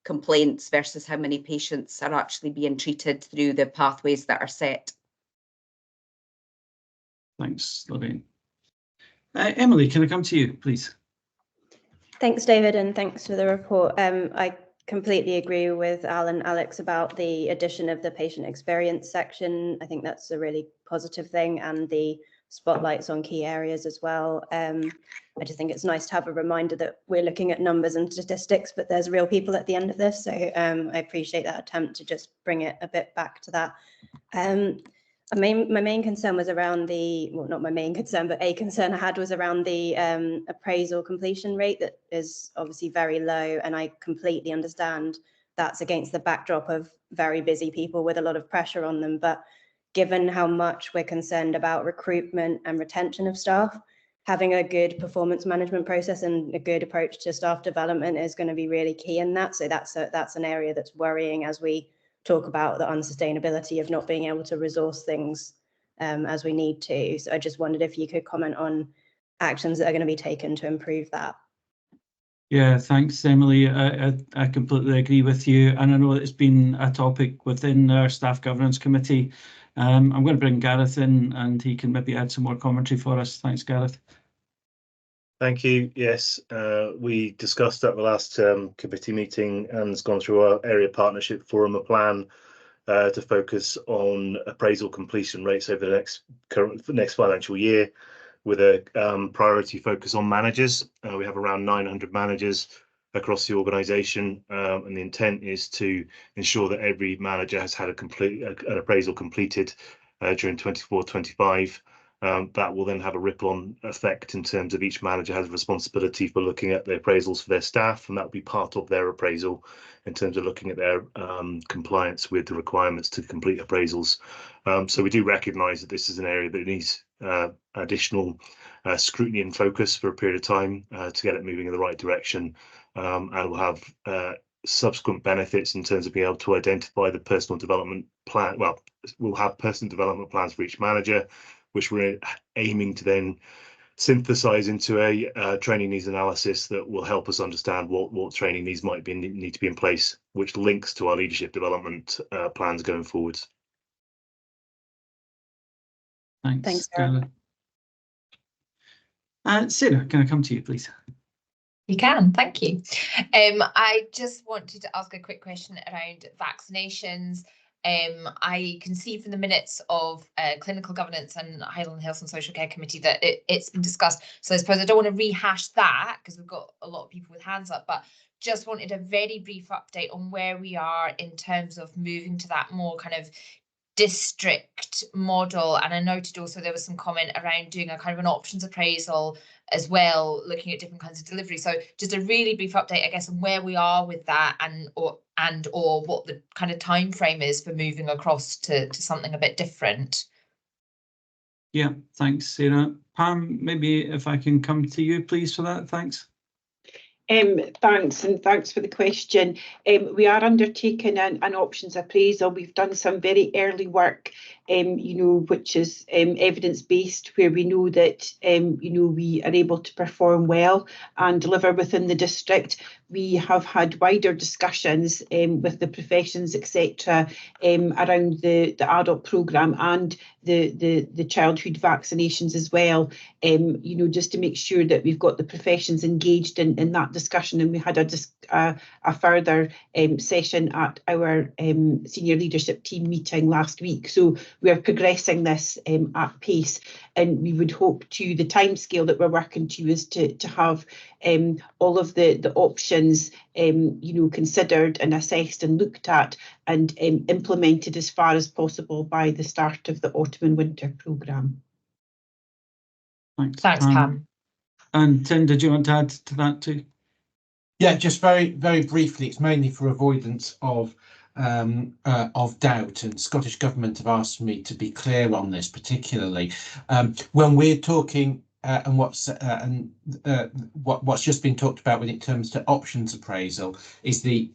complaints versus how many patients are actually being treated through the pathways that are set. Thanks, Lorraine. Emily, can I come to you, please? Thanks, David, and thanks for the report. I completely agree with Al and Alex about the addition of the patient experience section. I think that's a really positive thing, and the spotlights on key areas as well. I just think it's nice to have a reminder that we're looking at numbers and statistics, but there's real people at the end of this. So I appreciate that attempt to just bring it a bit back to that. My main concern was around the, well, not my main concern, but a concern I had was around the appraisal completion rate that is obviously very low. And I completely understand that's against the backdrop of very busy people with a lot of pressure on them. But given how much we're concerned about recruitment and retention of staff, having a good performance management process and a good approach to staff development is going to be really key in that. So that's an area that's worrying as we talk about the unsustainability of not being able to resource things as we need to. So I just wondered if you could comment on actions that are going to be taken to improve that. Yeah, thanks, Emily. I completely agree with you, and I know it's been a topic within our Staff Governance Committee. I'm going to bring Gareth in, and he can maybe add some more commentary for us. Thanks, Gareth. Thank you. Yes, we discussed at the last committee meeting, and it's gone through our area partnership forum, a plan to focus on appraisal completion rates over the next financial year, with a priority focus on managers. We have around 900 managers across the organisation, and the intent is to ensure that every manager has had an appraisal completed during 24-25. That will then have a ripple-on effect in terms of each manager has a responsibility for looking at the appraisals for their staff, and that will be part of their appraisal in terms of looking at their compliance with the requirements to complete appraisals. So we do recognise that this is an area that needs additional scrutiny and focus for a period of time to get it moving in the right direction, and we'll have subsequent benefits in terms of being able to identify the personal development plan. Well, we'll have personal development plans for each manager, which we're aiming to then synthesize into a training needs analysis that will help us understand what training needs need to be in place, which links to our leadership development plans going forwards. Thanks, Sarah. Sarah, can I come to you, please? You can, thank you. I just wanted to ask a quick question around vaccinations. I can see from the minutes of Clinical Governance and Highland Health and Social Care Committee that it's been discussed. So I suppose I don't want to rehash that because we've got a lot of people with hands up, but just wanted a very brief update on where we are in terms of moving to that more kind of district model. And I noted also there was some comment around doing a kind of an options appraisal as well, looking at different kinds of delivery. So just a really brief update, I guess, on where we are with that and or what the kind of time frame is for moving across to something a bit different. Yeah, thanks, Sarah. Pam, maybe if I can come to you, please, for that. Thanks. Thanks, and thanks for the question. We are undertaking an options appraisal. We've done some very early work, which is evidence-based, where we know that, we are able to perform well and deliver within the district. We have had wider discussions with the professions, etc., around the adult programme and the childhood vaccinations as well, just to make sure that we've got the professions engaged in that discussion. And we had a further session at our senior leadership team meeting last week. So we are progressing this at pace, and we would hope to, the timescale that we're working to is to have all of the options considered and assessed and looked at and implemented as far as possible by the start of the autumn and winter programme. Thanks, Pam. And Tim, did you want to add to that too? Yeah, just very, very briefly, it's mainly for avoidance of doubt, and Scottish Government have asked me to be clear on this, particularly when we're talking and what's just been talked about when it comes to options appraisal is the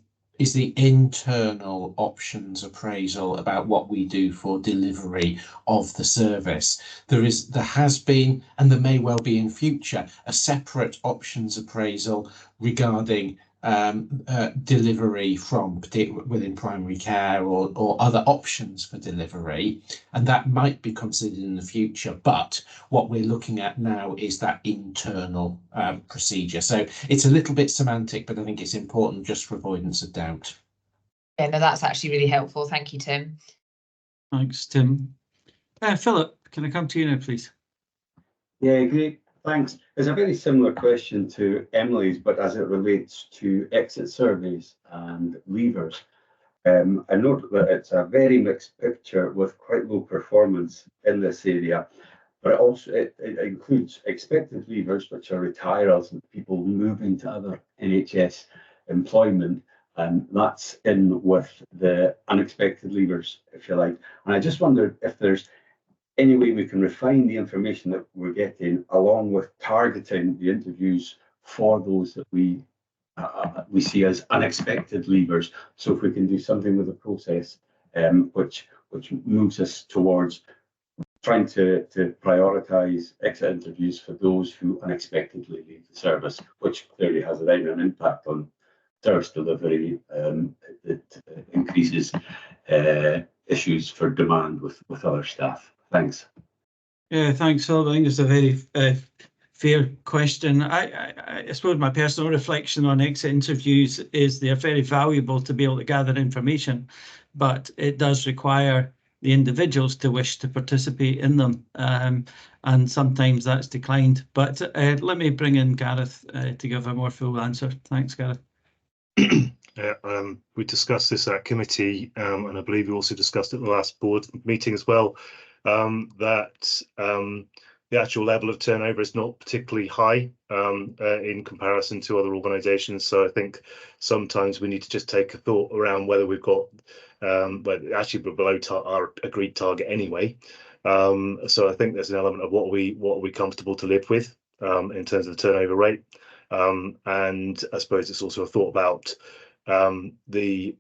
internal options appraisal about what we do for delivery of the service. There has been, and there may well be in future, a separate options appraisal regarding delivery from within primary care or other options for delivery, and that might be considered in the future. But what we're looking at now is that internal procedure. So it's a little bit semantic, but I think it's important just for avoidance of doubt. Yeah, no, that's actually really helpful. Thank you, Tim. Thanks, Tim. Philip, can I come to you now, please? Yeah, great. Thanks. It's a very similar question to Emily's, but as it relates to exit surveys and leavers. I note that it's a very mixed picture with quite low performance in this area, but it includes expected leavers, which are retirers and people moving to other NHS employment, and that's in with the unexpected leavers, if you like. And I just wondered if there's any way we can refine the information that we're getting, along with targeting the interviews for those that we see as unexpected leavers. So if we can do something with the process, which moves us towards trying to prioritise exit interviews for those who unexpectedly leave the service, which clearly has then an impact on service delivery. It increases issues for demand with other staff. Thanks. Yeah, thanks, Phil. I think it's a very fair question. I suppose my personal reflection on exit interviews is they're very valuable to be able to gather information, but it does require the individuals to wish to participate in them, and sometimes that's declined. But let me bring in Gareth to give a more full answer. Thanks, Gareth. We discussed this at committee, and I believe we also discussed it at the last board meeting as well, that the actual level of turnover is not particularly high in comparison to other organisations. So I think sometimes we need to just take a thought around whether we've got, but actually we're below our agreed target anyway. So I think there's an element of what are we comfortable to live with in terms of the turnover rate. And I suppose it's also a thought about the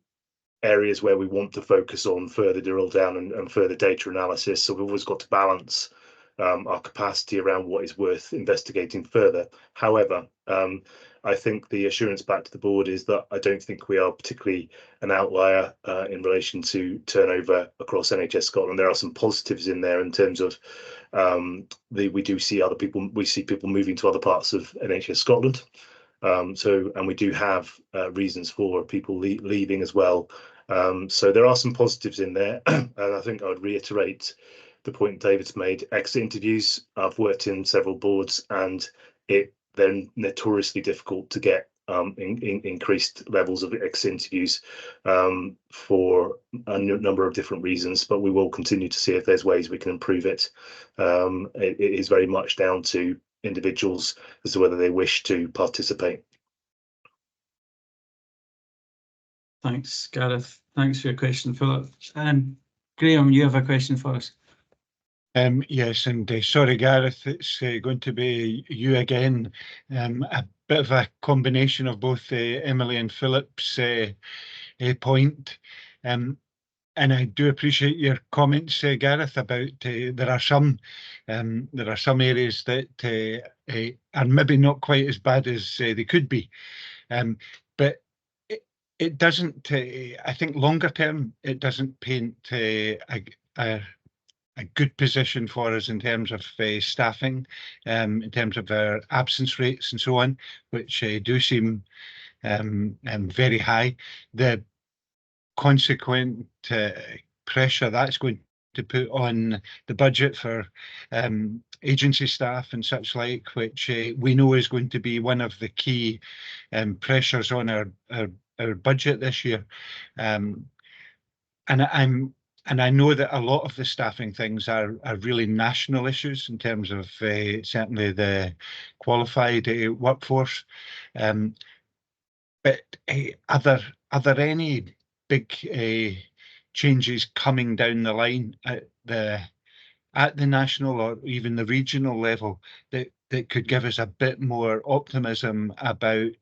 areas where we want to focus on further drill down and further data analysis. So we've always got to balance our capacity around what is worth investigating further. However, I think the assurance back to the board is that I don't think we are particularly an outlier in relation to turnover across NHS Scotland. There are some positives in there in terms of we do see other people, we see people moving to other parts of NHS Scotland. And we do have reasons for people leaving as well. So there are some positives in there. And I think I would reiterate the point David's made. Exit interviews, I've worked in several boards, and they're notoriously difficult to get increased levels of exit interviews for a number of different reasons, but we will continue to see if there's ways we can improve it. It is very much down to individuals as to whether they wish to participate. Thanks, Gareth. Thanks for your question, Philip. Graham, you have a question for us. Yes, and sorry, Gareth, it's going to be you again. A bit of a combination of both Emily and Philip's point. And I do appreciate your comments, Gareth, about there are some areas that are maybe not quite as bad as they could be, but it doesn't. I think longer term, it doesn't paint a good position for us in terms of staffing, in terms of our absence rates and so on, which do seem very high. The consequent pressure that's going to put on the budget for agency staff and such like, which we know is going to be one of the key pressures on our budget this year. And I know that a lot of the staffing things are really national issues in terms of certainly the qualified workforce. But are there any big changes coming down the line at the national or even the regional level that could give us a bit more optimism about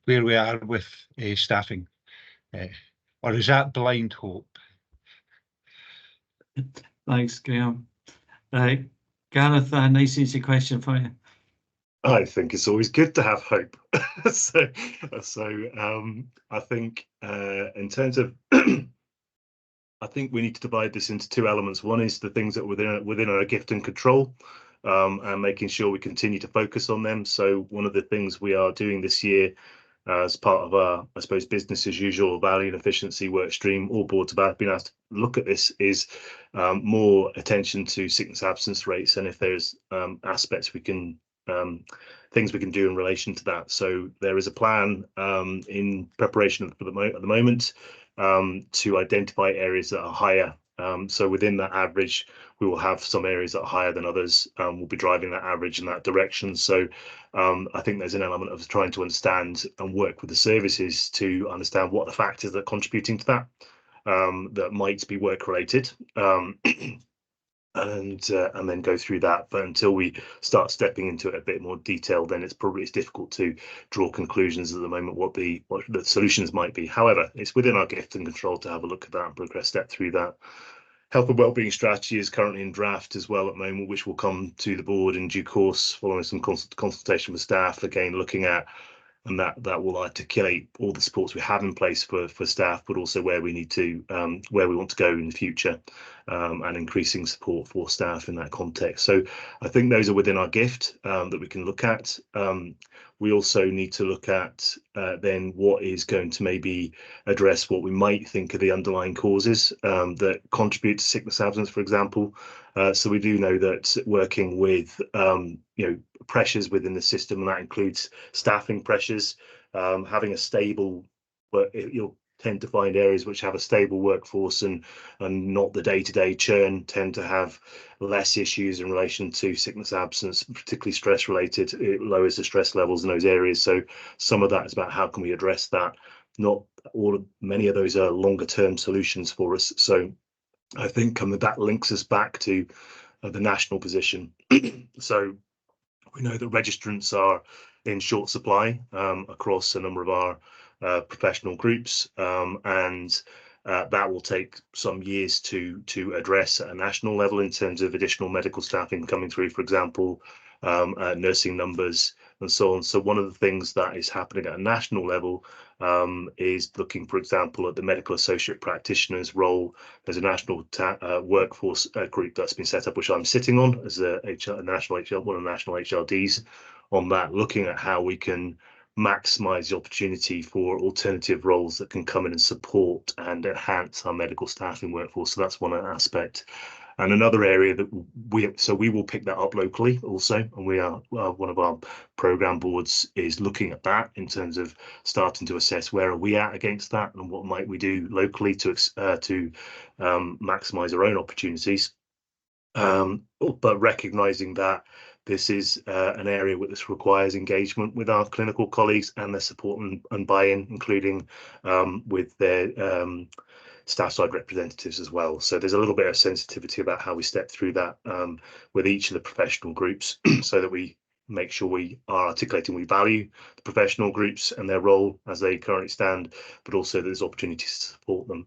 where we are with staffing? Or is that blind hope? Thanks, Graham. Gareth, a nice easy question for you. I think it's always good to have hope. so I think in terms of I think we need to divide this into two elements. One is the things that are within our gift and control, and making sure we continue to focus on them. So one of the things we are doing this year as part of our, I suppose, business as usual value and efficiency work stream. All boards have been asked to look at this is more attention to sickness absence rates, and if there's aspects we can things we can do in relation to that. So there is a plan in preparation at the moment to identify areas that are higher. So within that average, we will have some areas that are higher than others. We'll be driving that average in that direction. So I think there's an element of trying to understand and work with the services to understand what the factors that are contributing to that, that might be work related. And then go through that. But until we start stepping into it a bit more detail, then it's difficult to draw conclusions at the moment what the solutions might be. However, it's within our gift and control to have a look at that and progress step through that. Health and wellbeing strategy is currently in draft as well at the moment, which will come to the board in due course following some consultation with staff, again looking at, and that will articulate all the supports we have in place for staff, but also where we need to where we want to go in the future, and increasing support for staff in that context. So I think those are within our gift that we can look at. We also need to look at then what is going to maybe address what we might think are the underlying causes that contribute to sickness absence, for example. So we do know that working with pressures within the system, and that includes staffing pressures, having a stable, but you'll tend to find areas which have a stable workforce and not the day-to-day churn tend to have less issues in relation to sickness absence, particularly stress related. It lowers the stress levels in those areas. So some of that is about how can we address that. Many of those are longer term solutions for us. So I think that links us back to the national position. So we know that registrants are in short supply across a number of our professional groups, and that will take some years to address at a national level in terms of additional medical staffing coming through, for example, nursing numbers and so on. So one of the things that is happening at a national level is looking, for example, at the medical associate practitioner's role. There's a national workforce group that's been set up, which I'm sitting on as one of the national HLDs on that, looking at how we can maximise the opportunity for alternative roles that can come in and support and enhance our medical staffing workforce. So that's one aspect. And another area that we will pick that up locally also, and we are one of our programme boards is looking at that in terms of starting to assess where are we at against that and what might we do locally to maximise our own opportunities, but recognising that this is an area which requires engagement with our clinical colleagues and their support and buy-in, including with their staff side representatives as well. So there's a little bit of sensitivity about how we step through that with each of the professional groups so that we make sure we are articulating we value the professional groups and their role as they currently stand, but also there's opportunities to support them.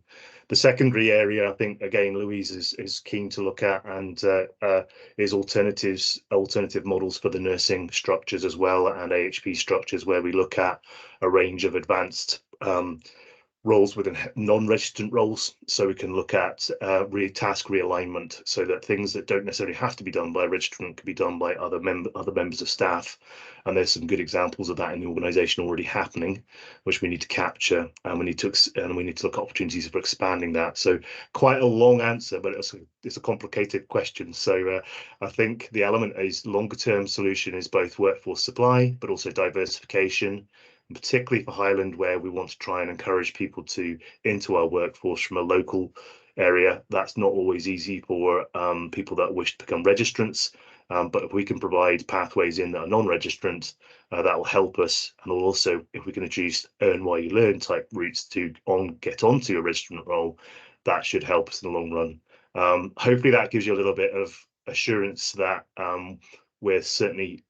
The secondary area, I think, again, Louise is keen to look at and is alternative models for the nursing structures as well, and AHP structures, where we look at a range of advanced roles within non-registrant roles, so we can look at task realignment, so that things that don't necessarily have to be done by a registrant can be done by other members of staff. And there's some good examples of that in the organisation already happening, which we need to capture, and we need to look at opportunities for expanding that. So quite a long answer, but it's a complicated question. So I think the element is longer term solution is both workforce supply, but also diversification, particularly for Highland, where we want to try and encourage people into our workforce from a local area. That's not always easy for people that wish to become registrants, but if we can provide pathways in that are non-registrant, that will help us. And also, if we can achieve earn while you learn type routes to get onto a registrant role, that should help us in the long run. Hopefully that gives you a little bit of assurance that we're certainly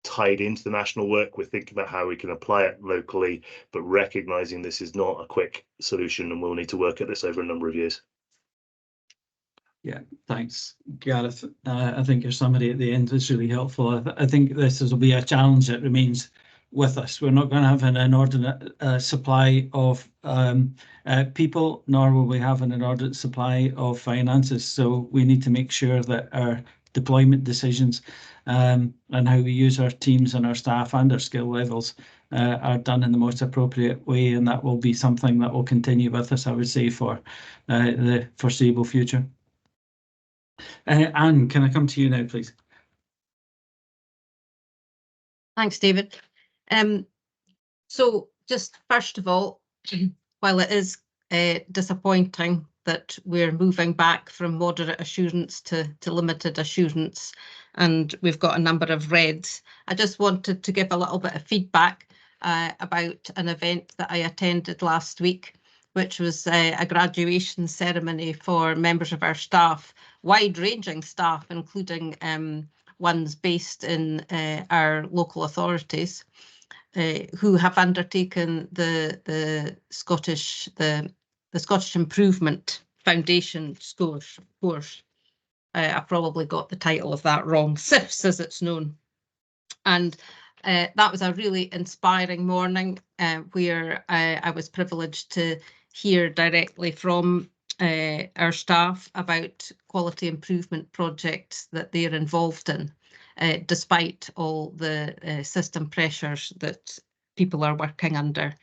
tied into the national work. We're thinking about how we can apply it locally, but recognising this is not a quick solution and we'll need to work at this over a number of years. Yeah, thanks, Gareth. I think your summary at the end was really helpful. I think this will be a challenge that remains with us. We're not going to have an inordinate supply of people, nor will we have an inordinate supply of finances. So we need to make sure that our deployment decisions, and how we use our teams and our staff and our skill levels are done in the most appropriate way, and that will be something that will continue with us, I would say, for the foreseeable future. Anne, can I come to you now, please? Thanks, David. So just first of all, while it is disappointing that we're moving back from moderate assurance to limited assurance, and we've got a number of reds, I just wanted to give a little bit of feedback about an event that I attended last week, which was a graduation ceremony for members of our staff, wide-ranging staff, including ones based in our local authorities, who have undertaken the Scottish Improvement Foundation course. I probably got the title of that wrong, SIFS as it's known. And that was a really inspiring morning where I was privileged to hear directly from our staff about quality improvement projects that they're involved in, despite all the system pressures that people are working under.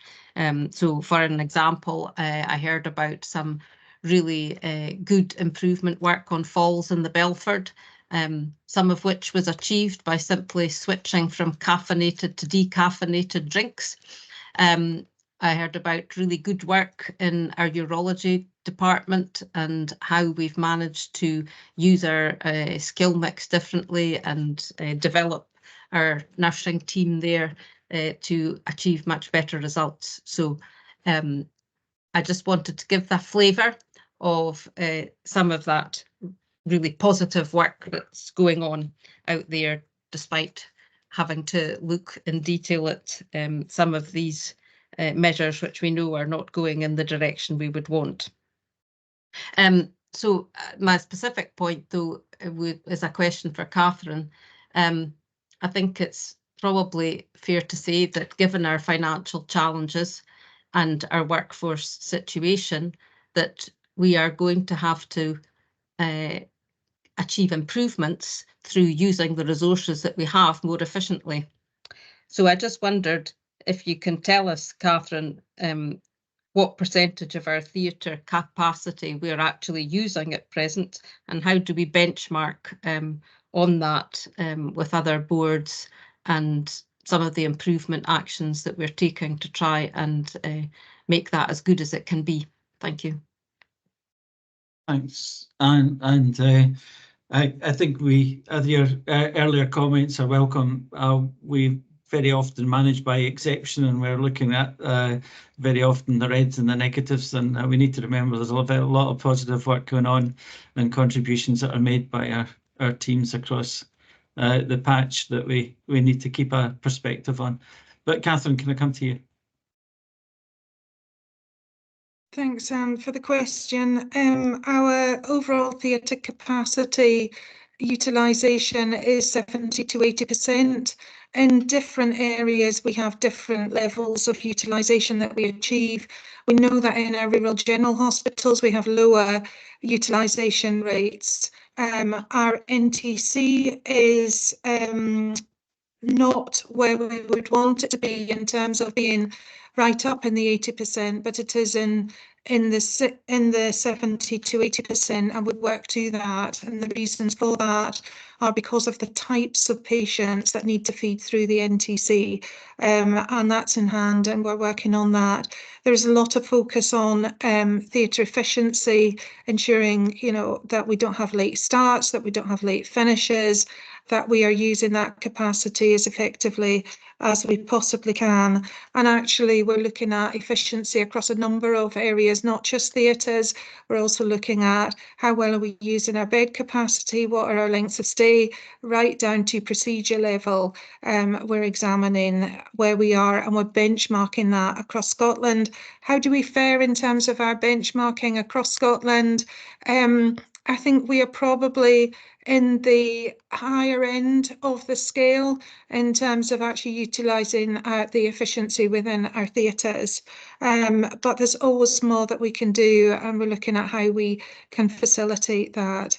So for an example, I heard about some really good improvement work on falls in the Belford, some of which was achieved by simply switching from caffeinated to decaffeinated drinks. I heard about really good work in our urology department and how we've managed to use our skill mix differently and develop our nursing team there to achieve much better results. So I just wanted to give the flavour of some of that really positive work that's going on out there, despite having to look in detail at some of these measures which we know are not going in the direction we would want. So my specific point, though, is a question for Catherine. I think it's probably fair to say that given our financial challenges and our workforce situation, that we are going to have to achieve improvements through using the resources that we have more efficiently. So I just wondered if you can tell us, Catherine, what percentage of our theatre capacity we're actually using at present, and how do we benchmark on that with other boards and some of the improvement actions that we're taking to try and make that as good as it can be. Thank you. Thanks, and I think your earlier comments are welcome. We very often manage by exception, and we're looking at very often the reds and the negatives, and we need to remember there's a lot of positive work going on and contributions that are made by our teams across the patch that we need to keep a perspective on. But Catherine, can I come to you? Thanks, Anne, for the question. Our overall theatre capacity utilisation is 70 to 80%. In different areas, we have different levels of utilisation that we achieve. We know that in our rural general hospitals, we have lower utilisation rates. Our NTC is not where we would want it to be in terms of being right up in the 80%, but it is in the 70 to 80%, and would work to that. And the reasons for that are because of the types of patients that need to feed through the NTC, and that's in hand, and we're working on that. There's a lot of focus on theatre efficiency, ensuring, you know, that we don't have late starts, that we don't have late finishes, that we are using that capacity as effectively as we possibly can. And actually, we're looking at efficiency across a number of areas, not just theatres. We're also looking at how well are we using our bed capacity, what are our lengths of stay, right down to procedure level. We're examining where we are, and we're benchmarking that across Scotland. How do we fare in terms of our benchmarking across Scotland? I think we are probably in the higher end of the scale in terms of actually utilising the efficiency within our theatres. But there's always more that we can do, and we're looking at how we can facilitate that.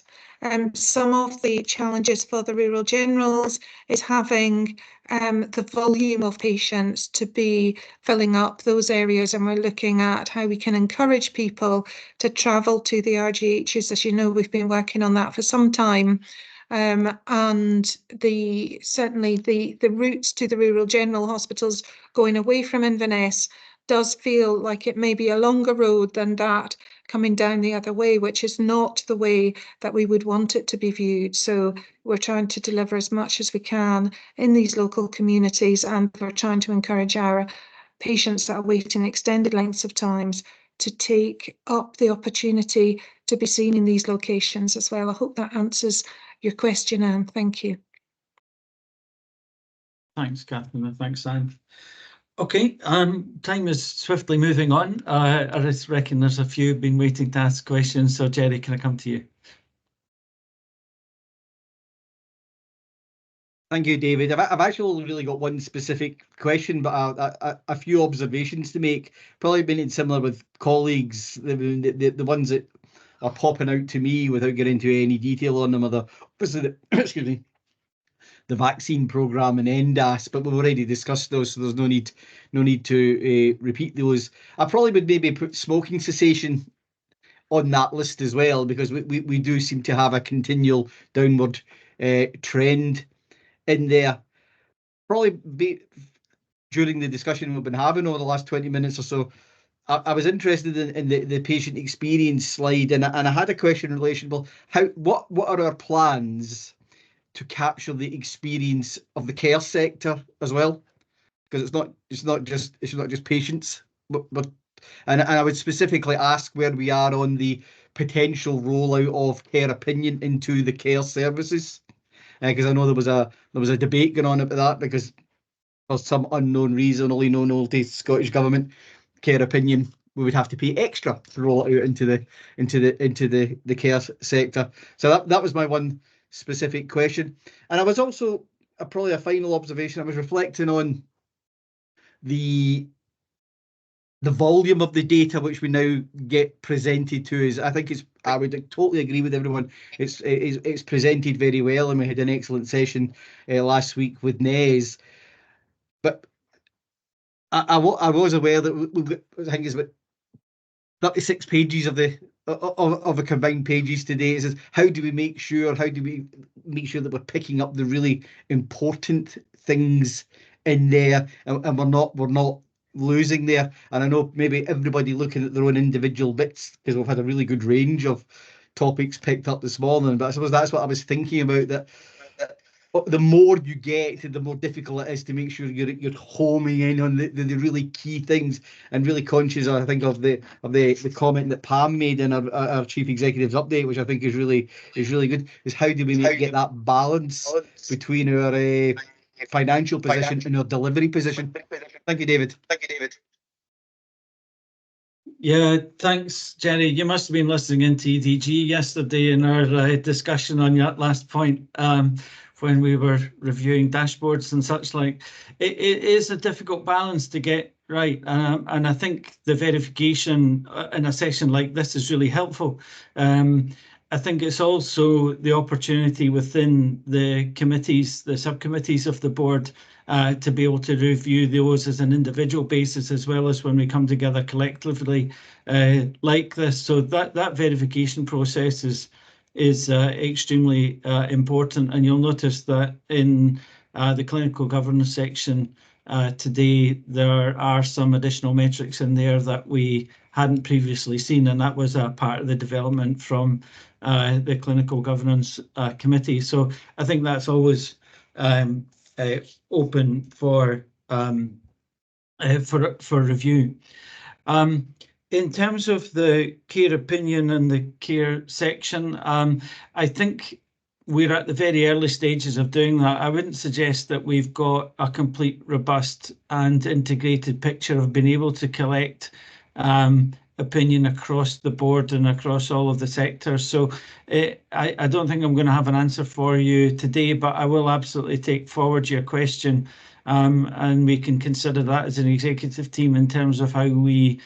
Some of the challenges for the rural generals is having the volume of patients to be filling up those areas, and we're looking at how we can encourage people to travel to the RGHs. As you know, we've been working on that for some time. And certainly the routes to the rural general hospitals going away from Inverness does feel like it may be a longer road than that coming down the other way, which is not the way that we would want it to be viewed. So we're trying to deliver as much as we can in these local communities, and we're trying to encourage our patients that are waiting extended lengths of times to take up the opportunity to be seen in these locations as well. I hope that answers your question, Anne. Thank you. Thanks, Catherine, and thanks, Anne. Okay, time is swiftly moving on. I just reckon there's a few who've been waiting to ask questions. So, Jerry, can I come to you? Thank you, David. I've actually really got one specific question, but a few observations to make. Probably been similar with colleagues. The ones that are popping out to me without getting into any detail on them are obviously excuse me, the vaccine programme and NDAS, but we've already discussed those, so there's no need to repeat those. I probably would maybe put smoking cessation on that list as well, because we do seem to have a continual downward trend in there. Probably during the discussion we've been having over the last 20 minutes or so, I was interested in the patient experience slide, and I had a question in relation, well, what are our plans to capture the experience of the care sector as well, because it's not just patients, but and I would specifically ask where we are on the potential rollout of care opinion into the care services, because I know there was a debate going on about that, because for some unknown reason, only known to the Scottish Government, care opinion we would have to pay extra to roll it out into the care sector. So that was my one specific question. And I was also probably a final observation. I was reflecting on the volume of the data which we now get presented to us. I would totally agree with everyone. It's presented very well, and we had an excellent session last week with Nez. But I was aware that I think it's about 36 pages of a combined pages today. It says, how do we make sure that we're picking up the really important things in there, and we're not losing there. And I know maybe everybody looking at their own individual bits, because we've had a really good range of topics picked up this morning, but I suppose that's what I was thinking about, that the more you get, the more difficult it is to make sure you're homing in on the really key things, and really conscious, I think, of the comment that Pam made in our Chief Executive's update, which I think is really good, is how do we get that balance between our financial position and our delivery position. Thank you, David. Yeah, thanks, Jerry. You must have been listening into EDG yesterday in our discussion on that last point, when we were reviewing dashboards and such like. It is a difficult balance to get right, and I think the verification in a session like this is really helpful. I think it's also the opportunity within the committees, the subcommittees of the board, to be able to review those as an individual basis, as well as when we come together collectively like this. So that verification process is extremely important, and you'll notice that in the clinical governance section today, there are some additional metrics in there that we hadn't previously seen, and that was a part of the development from the clinical governance committee. So I think that's always open for review. In terms of the care opinion and the care section, I think we're at the very early stages of doing that. I wouldn't suggest that we've got a complete, robust and integrated picture of being able to collect opinion across the board and across all of the sectors. So I don't think I'm going to have an answer for you today, but I will absolutely take forward your question, and we can consider that as an executive team in terms of how we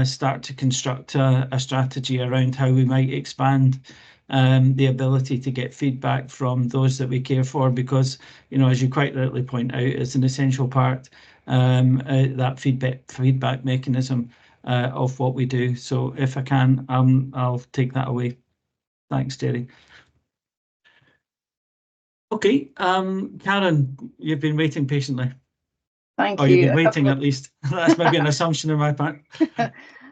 start to construct a strategy around how we might expand the ability to get feedback from those that we care for, because, as you quite rightly point out, it's an essential part, that feedback mechanism of what we do. So if I can, I'll take that away. Thanks, Terry. Okay, Karen, you've been waiting patiently. Thank you. you. You've been waiting at least. That's maybe an assumption on my part.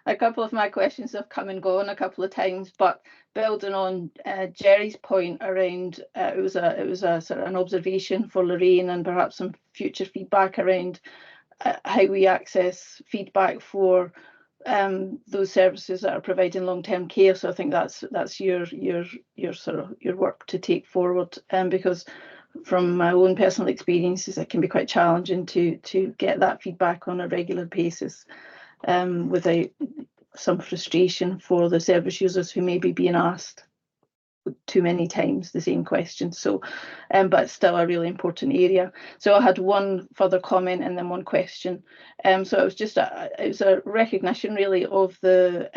A couple of my questions have come and gone a couple of times, but building on Jerry's point around, it was a sort of an observation for Lorraine and perhaps some future feedback around how we access feedback for those services that are providing long-term care. So I think that's your sort of your work to take forward, because from my own personal experiences, it can be quite challenging to get that feedback on a regular basis, without some frustration for the service users who may be being asked too many times the same question. So, but still a really important area. So I had one further comment and then one question. So it was just it was a recognition really of the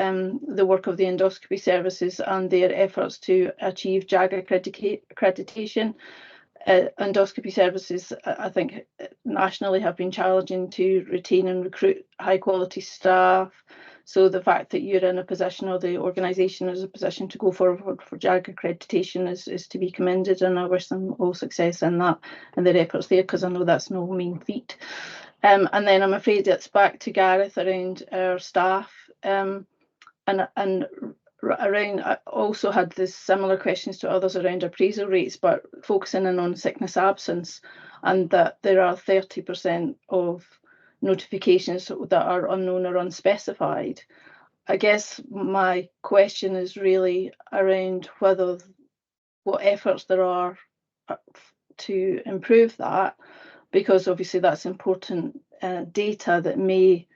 work of the endoscopy services and their efforts to achieve JAG accreditation. Endoscopy services, I think, nationally have been challenging to retain and recruit high quality staff. So the fact that you're in a position, or the organisation is a position to go forward for JAG accreditation is to be commended, and I wish them all success in that and their efforts there, because I know that's no mean feat. And then I'm afraid it's back to Gareth around our staff, and around, I also had this similar questions to others around appraisal rates, but focusing in on sickness absence, and that there are 30% of notifications that are unknown or unspecified. I guess my question is really around what efforts there are to improve that, because obviously that's important data that may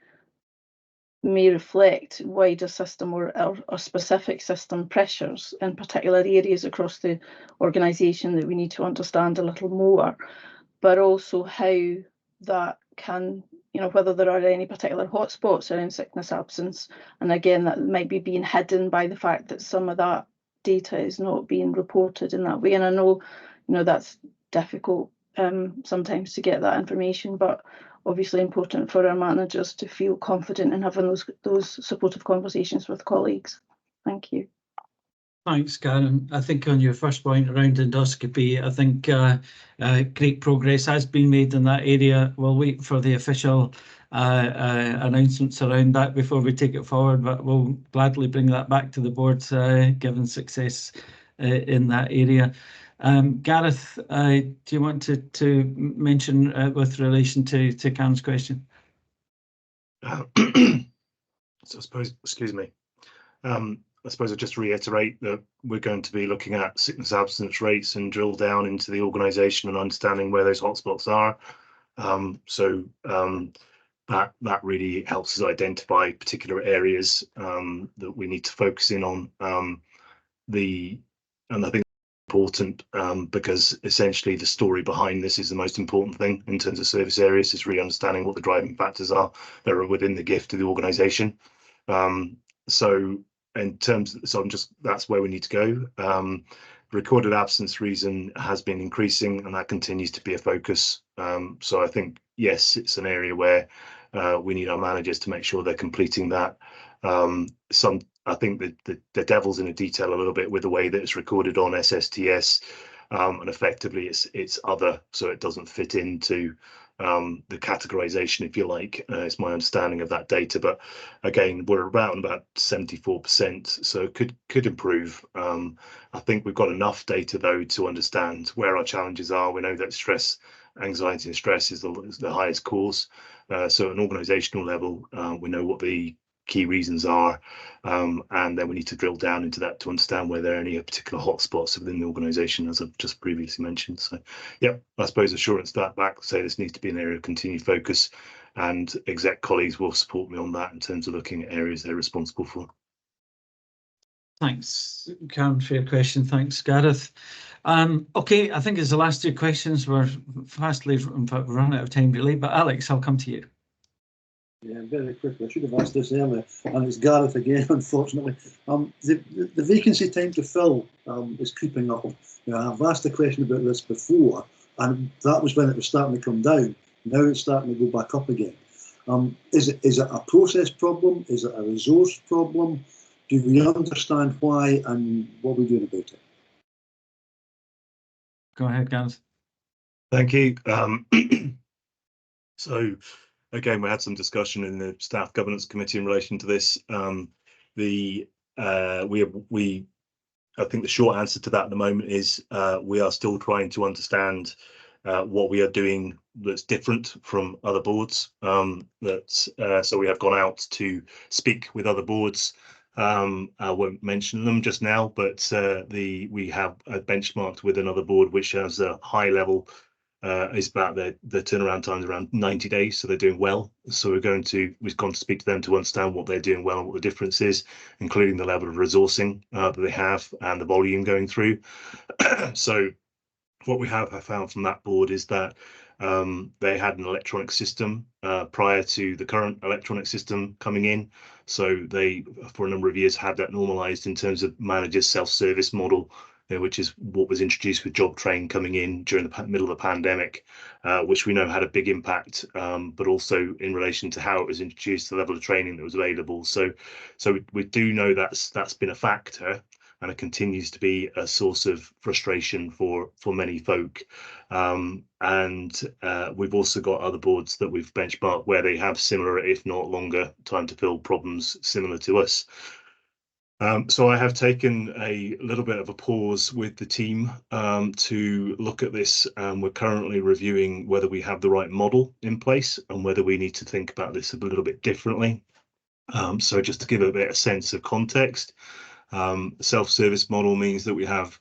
reflect wider system or specific system pressures in particular areas across the organisation that we need to understand a little more, but also how that can, whether there are any particular hotspots around sickness absence. And again, that might be being hidden by the fact that some of that data is not being reported in that way. And I know, that's difficult sometimes to get that information, but obviously important for our managers to feel confident in having those supportive conversations with colleagues. Thank you. Thanks, Karen. I think on your first point around endoscopy, I think great progress has been made in that area. We'll wait for the official announcements around that before we take it forward, but we'll gladly bring that back to the board, given success in that area. Gareth, do you want to mention with relation to Karen's question? So I suppose, excuse me. I suppose I'll just reiterate that we're going to be looking at sickness absence rates and drill down into the organisation and understanding where those hotspots are. That really helps us identify particular areas that we need to focus in on. And I think it's important because essentially the story behind this is the most important thing in terms of service areas, is really understanding what the driving factors are that are within the gift of the organisation. That's where we need to go. Recorded absence reason has been increasing, and that continues to be a focus. So I think, yes, it's an area where we need our managers to make sure they're completing that. I think that the devil's in the detail a little bit with the way that it's recorded on SSTS, and effectively it's other, so it doesn't fit into the categorization, if you like. It's my understanding of that data, but again, we're around about 74%, so it could improve. I think we've got enough data though to understand where our challenges are. We know that stress, anxiety and stress is the highest cause. So at an organizational level, we know what the key reasons are, and then we need to drill down into that to understand where there are any particular hotspots within the organisation, as I've just previously mentioned. So, yeah, I suppose assurance that back, say this needs to be an area of continued focus, and exec colleagues will support me on that in terms of looking at areas they're responsible for. Thanks, Karen, for your question. Thanks, Gareth. Okay, I think it's the last two questions. We're fastly run out of time, really, but Alex, I'll come to you. Yeah, very quickly. I should have asked this earlier, and it's Gareth again, unfortunately. The vacancy time to fill is creeping up. I've asked the question about this before, and that was when it was starting to come down. Now it's starting to go back up again. Is it a process problem? Is it a resource problem? Do we understand why, and what are we doing about it? Go ahead, Gareth. Thank you. So again, we had some discussion in the staff governance committee in relation to this. I think the short answer to that at the moment is we are still trying to understand what we are doing that's different from other boards. So we have gone out to speak with other boards. I won't mention them just now, but we have benchmarked with another board which has a high level. Is about their turnaround times around 90 days, so they're doing well. So we've gone to speak to them to understand what they're doing well and what the difference is, including the level of resourcing that they have and the volume going through. So what we have found from that board is that they had an electronic system prior to the current electronic system coming in. So they, for a number of years, had that normalized in terms of managers' self-service model, which is what was introduced with job train coming in during the middle of the pandemic, which we know had a big impact, but also in relation to how it was introduced, the level of training that was available. So we do know that's been a factor, and it continues to be a source of frustration for many folk. We've also got other boards that we've benchmarked where they have similar, if not longer, time to fill problems similar to us. So I have taken a little bit of a pause with the team to look at this. We're currently reviewing whether we have the right model in place and whether we need to think about this a little bit differently. So just to give a bit of sense of context, self-service model means that we have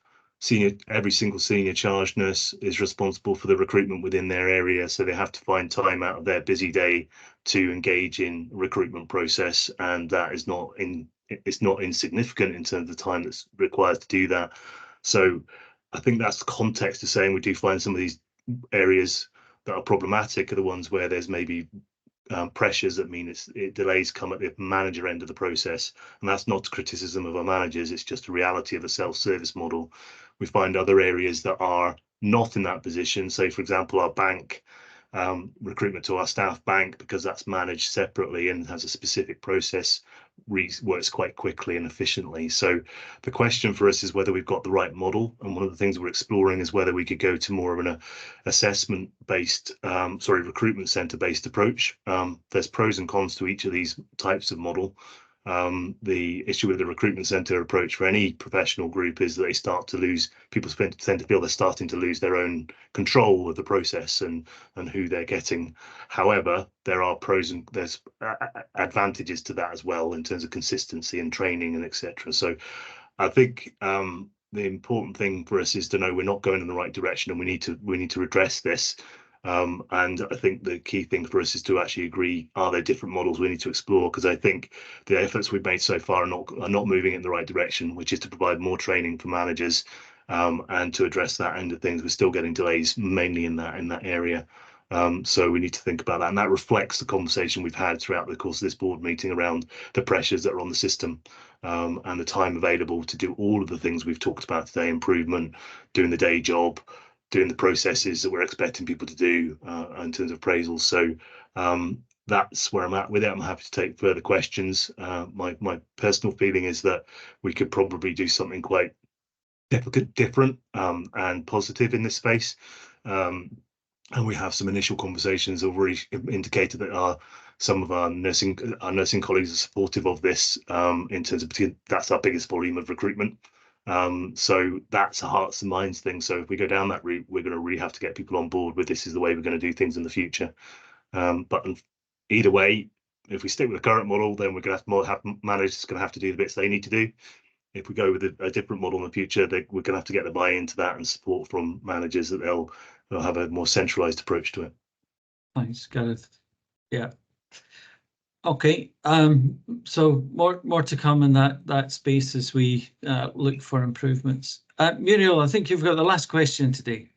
every single senior charge nurse is responsible for the recruitment within their area, so they have to find time out of their busy day to engage in recruitment process, and that is it's not insignificant in terms of the time that's required to do that. So I think that's the context of saying we do find some of these areas that are problematic are the ones where there's maybe pressures that mean delays come at the manager end of the process, and that's not criticism of our managers, it's just a reality of a self-service model. We find other areas that are not in that position, say for example our bank, recruitment to our staff bank, because that's managed separately and has a specific process, works quite quickly and efficiently. So the question for us is whether we've got the right model, and one of the things we're exploring is whether we could go to more of an assessment based recruitment center based approach. There's pros and cons to each of these types of model. The issue with the recruitment center approach for any professional group is that they start to lose, people tend to feel they're starting to lose their own control of the process and who they're getting. However, there are pros and there's advantages to that as well in terms of consistency and training and etc. So I think the important thing for us is to know we're not going in the right direction, and we need to address this. And I think the key thing for us is to actually agree, are there different models we need to explore? Because I think the efforts we've made so far are not moving in the right direction, which is to provide more training for managers and to address that end of things. We're still getting delays mainly in that area. So we need to think about that, and that reflects the conversation we've had throughout the course of this board meeting around the pressures that are on the system and the time available to do all of the things we've talked about today: improvement, doing the day job, doing the processes that we're expecting people to do in terms of appraisals. So that's where I'm at with it. I'm happy to take further questions. My personal feeling is that we could probably do something quite different and positive in this space. And we have some initial conversations already indicated that some of our nursing colleagues are supportive of this in terms of, that's our biggest volume of recruitment. So that's a hearts and minds thing. So if we go down that route, we're going to really have to get people on board with this is the way we're going to do things in the future. But either way, if we stick with the current model, then we're going to have managers going to have to do the bits they need to do. If we go with a different model in the future, we're going to have to get the buy-in to that and support from managers that they'll have a more centralized approach to it. Thanks, Gareth. Yeah. Okay. So more to come in that space as we look for improvements. Muriel, I think you've got the last question today.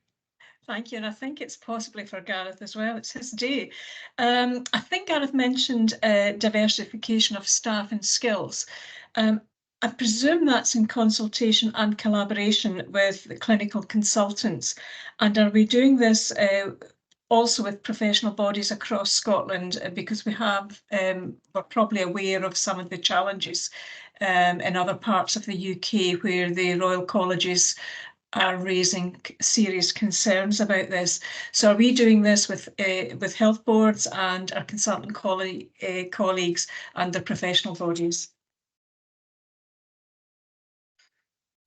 Thank you, and I think it's possibly for Gareth as well. It's his day. I think Gareth mentioned diversification of staff and skills. I presume that's in consultation and collaboration with the clinical consultants. And are we doing this also with professional bodies across Scotland? Because we have, we're probably aware of some of the challenges in other parts of the UK where the Royal Colleges are raising serious concerns about this. So are we doing this with health boards and our consultant colleagues and their professional bodies?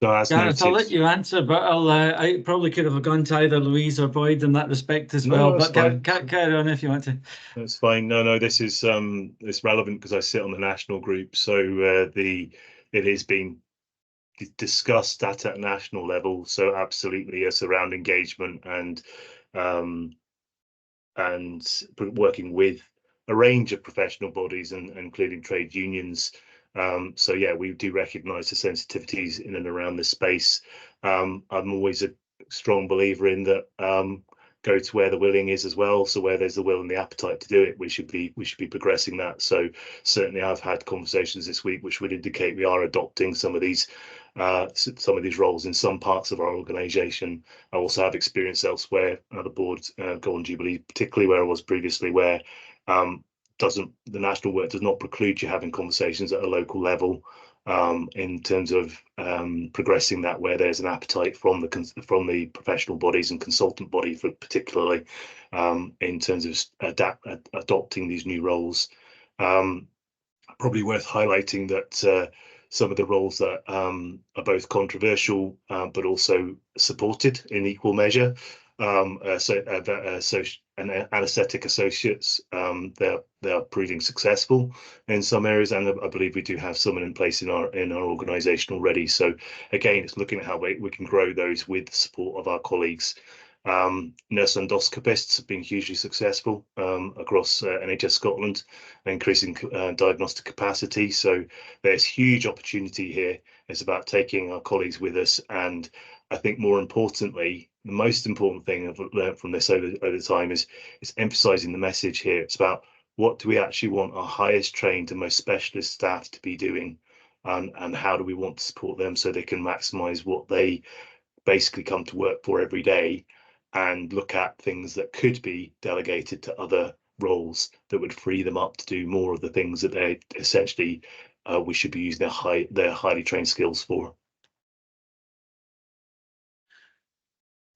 So as Gareth, I'll let noted, you answer, but I probably could have gone to either Louise or Boyd in that respect as well. that's But fine. carry on if you want to. That's fine. No, this is it's relevant because I sit on the national group, so it has been discussed at a national level. So absolutely, yes, around engagement and working with a range of professional bodies and including trade unions. So yeah, we do recognise the sensitivities in and around this space. I'm always a strong believer in that. Go to where the willing is as well. So where there's the will and the appetite to do it, we should be progressing that. So certainly, I've had conversations this week which would indicate we are adopting some of these roles in some parts of our organisation. I also have experience elsewhere. The board, Golden Jubilee, particularly where I was previously, where the national work does not preclude you having conversations at a local level. In terms of progressing that, where there's an appetite from the professional bodies and consultant body, for particularly in terms of adopting these new roles. Probably worth highlighting that some of the roles that are both controversial but also supported in equal measure. And anaesthetic associates, they are proving successful in some areas, and I believe we do have someone in place in our organisation already. So again, it's looking at how we can grow those with the support of our colleagues. Nurse endoscopists have been hugely successful across NHS Scotland, increasing diagnostic capacity. So there's huge opportunity here. It's about taking our colleagues with us, and I think more importantly, the most important thing I've learned from this over time is emphasising the message here. It's about what do we actually want our highest trained and most specialist staff to be doing, and how do we want to support them so they can maximise what they basically come to work for every day, and look at things that could be delegated to other roles that would free them up to do more of the things that they essentially we should be using their highly trained skills for.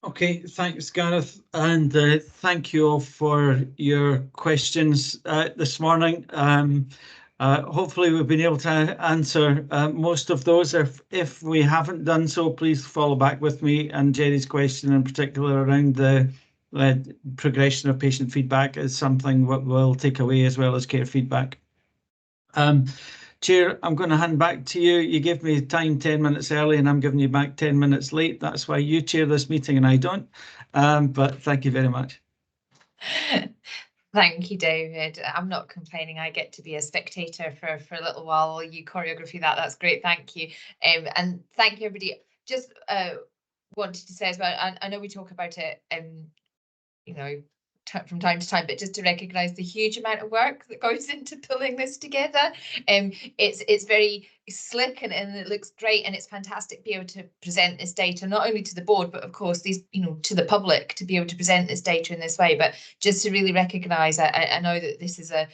Okay, thanks, Gareth, and thank you all for your questions this morning. Hopefully we've been able to answer most of those. If we haven't done so, please follow back with me, and Jerry's question in particular around the progression of patient feedback is something that we'll take away, as well as care feedback. Chair, I'm going to hand back to you. You gave me time 10 minutes early and I'm giving you back 10 minutes late. That's why you chair this meeting and I don't. But thank you very much. Thank you, David. I'm not complaining. I get to be a spectator for a little while you choreography that. That's great. Thank you. And thank you, everybody. Just wanted to say as well, I know we talk about it, you know, from time to time, but just to recognise the huge amount of work that goes into pulling this together. It's very slick and it looks great, and it's fantastic to be able to present this data not only to the board, but of course these, you know, to the public, to be able to present this data in this way. But just to really recognise, I know that this is a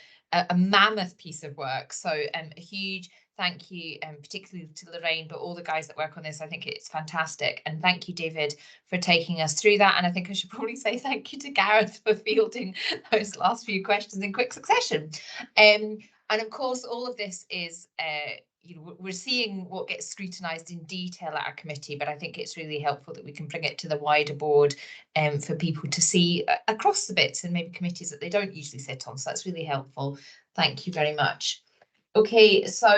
mammoth piece of work, so a huge thank you, particularly to Lorraine, but all the guys that work on this. I think it's fantastic. And thank you, David, for taking us through that. And I think I should probably say thank you to Gareth for fielding those last few questions in quick succession. And of course, all of this is, you know, we're seeing what gets scrutinised in detail at our committee, but I think it's really helpful that we can bring it to the wider board for people to see across the bits and maybe committees that they don't usually sit on. So that's really helpful. Thank you very much. Okay, so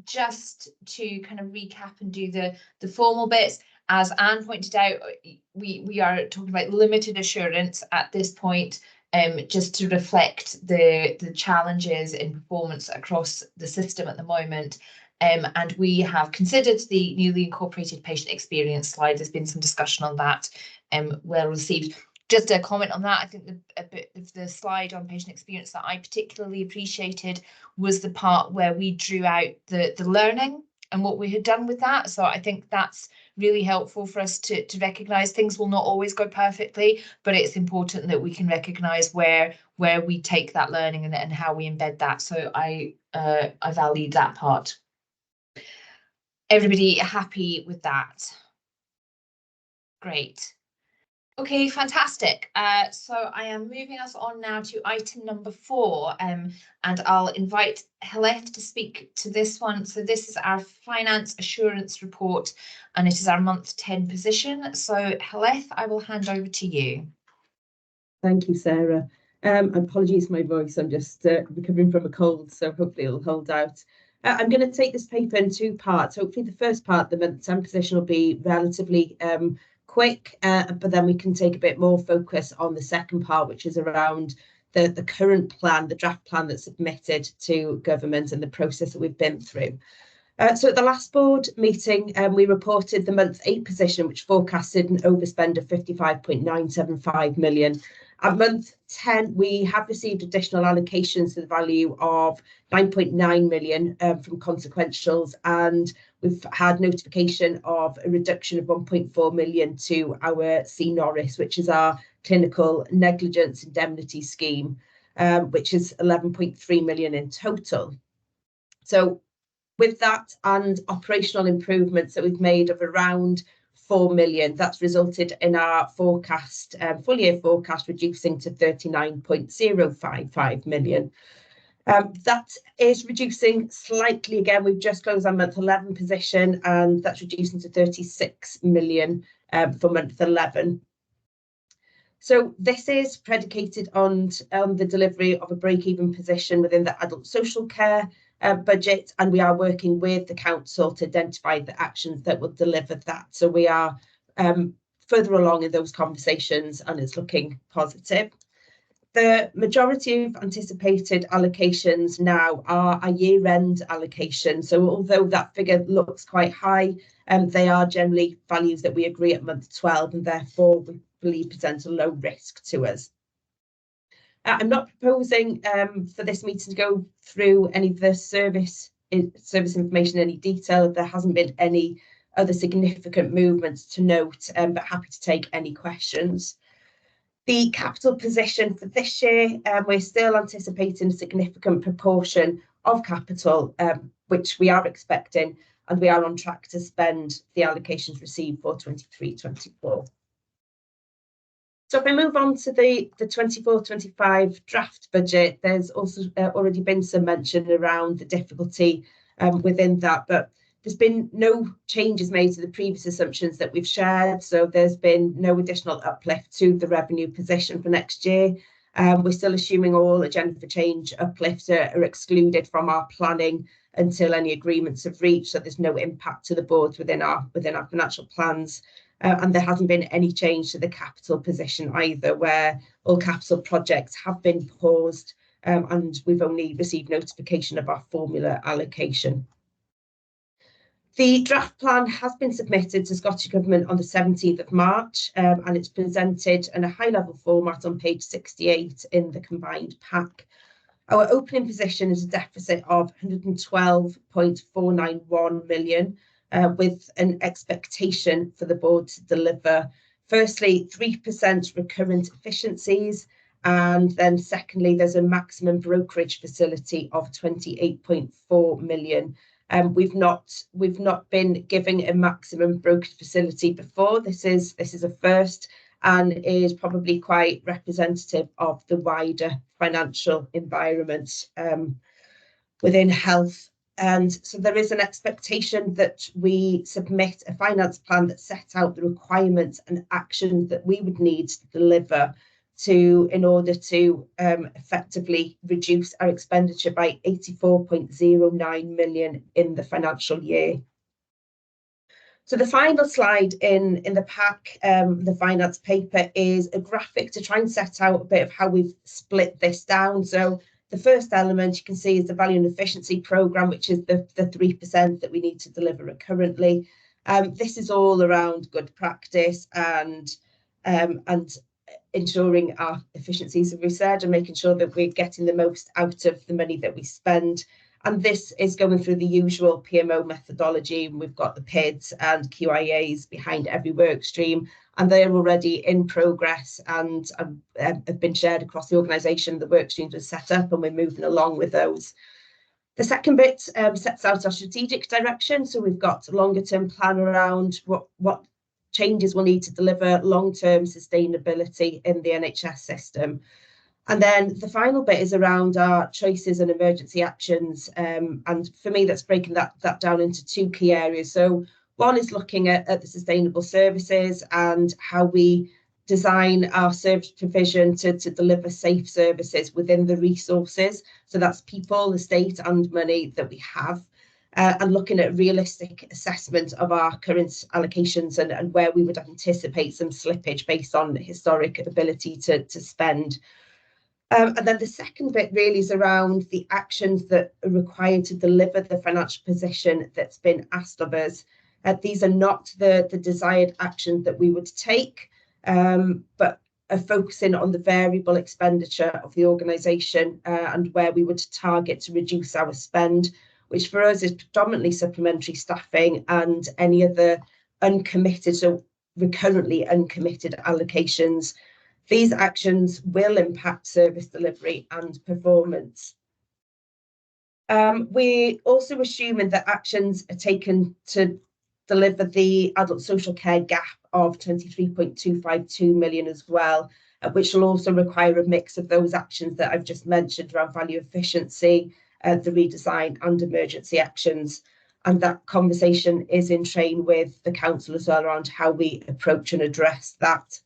just to kind of recap and do the formal bits, as Anne pointed out, we are talking about limited assurance at this point, just to reflect the challenges in performance across the system at the moment. And we have considered the newly incorporated patient experience slide. There's been some discussion on that, well received. Just a comment on that, I think a bit of the slide on patient experience that I particularly appreciated was the part where we drew out the learning and what we had done with that. So I think that's really helpful for us to recognise things will not always go perfectly, but it's important that we can recognise where we take that learning and how we embed that. So I valued that part. Everybody happy with that? Great. Okay, fantastic. So I am moving us on now to item number 4, and I'll invite Heleth to speak to this one. So this is our finance assurance report, and it is our month 10 position. So Heleth, I will hand over to you. Thank you, Sarah. Apologies for my voice, I'm just recovering from a cold, so hopefully it'll hold out. I'm going to take this paper in 2 parts. Hopefully the first part, the month 10 position, will be relatively quick, but then we can take a bit more focus on the second part, which is around the current plan, the draft plan that's submitted to government and the process that we've been through. So at the last board meeting, we reported the month 8 position, which forecasted an overspend of 55.975 million. At month 10, we have received additional allocations to the value of 9.9 million from consequentials, and we've had notification of a reduction of 1.4 million to our C Norris, which is our clinical negligence indemnity scheme, which is 11.3 million in total. So with that and operational improvements that we've made of around 4 million, that's resulted in our forecast, full year forecast, reducing to 39.055 million. That is reducing slightly again. We've just closed our month 11 position, and that's reducing to 36 million for month 11. So this is predicated on the delivery of a break-even position within the adult social care budget, and we are working with the council to identify the actions that will deliver that. So we are further along in those conversations, and it's looking positive. The majority of anticipated allocations now are a year-end allocation. So although that figure looks quite high, they are generally values that we agree at month 12, and therefore we believe present a low risk to us. I'm not proposing for this meeting to go through any of the service information in any detail. There hasn't been any other significant movements to note, but happy to take any questions. The capital position for this year, we're still anticipating a significant proportion of capital, which we are expecting, and we are on track to spend the allocations received for 23-24. So if I move on to the 24-25 draft budget, there's also already been some mention around the difficulty within that, but there's been no changes made to the previous assumptions that we've shared. So there's been no additional uplift to the revenue position for next year. We're still assuming all agenda for change uplifts are excluded from our planning until any agreements have reached. So there's no impact to the boards within our financial plans. And there hasn't been any change to the capital position either, where all capital projects have been paused, and we've only received notification of our formula allocation. The draft plan has been submitted to Scottish Government on the 17th of March, and it's presented in a high-level format on page 68 in the combined pack. Our opening position is a deficit of 112.491 million, with an expectation for the board to deliver, firstly, 3% recurrent efficiencies, and then secondly, there's a maximum brokerage facility of 28.4 million. We've not been giving a maximum brokerage facility before. This is a first, and is probably quite representative of the wider financial environment within health. And so there is an expectation that we submit a finance plan that sets out the requirements and actions that we would need to deliver in order to effectively reduce our expenditure by 84.09 million in the financial year. So the final slide in the pack, the finance paper, is a graphic to try and set out a bit of how we've split this down. So The first element you can see is the value and efficiency programme, which is the 3% that we need to deliver currently. This is all around good practice and ensuring our efficiencies, as we said, and making sure that we're getting the most out of the money that we spend. And this is going through the usual PMO methodology. We've got the PIDs and QIAs behind every work stream, and they're already in progress and have been shared across the organisation. The work streams are set up and we're moving along with those. The second bit sets out our strategic direction. So we've got a longer term plan around what changes we'll need to deliver long-term sustainability in the NHS system. And then the final bit is around our choices and emergency actions. And for me, that's breaking that down into two key areas. So one is looking at the sustainable services and how we design our service provision to deliver safe services within the resources. So that's people, estate and money that we have. And looking at realistic assessment of our current allocations and where we would anticipate some slippage based on historic ability to spend. And then the second bit really is around the actions that are required to deliver the financial position that's been asked of us. These are not the desired actions that we would take, but are focusing on the variable expenditure of the organisation and where we would target to reduce our spend, which for us is predominantly supplementary staffing and any other uncommitted, so recurrently uncommitted allocations. These actions will impact service delivery and performance. We also assuming that actions are taken to deliver the adult social care gap of 23.252 million as well, which will also require a mix of those actions that I've just mentioned around value efficiency, the redesign and emergency actions. And that conversation is in train with the council as well around how we approach and address that.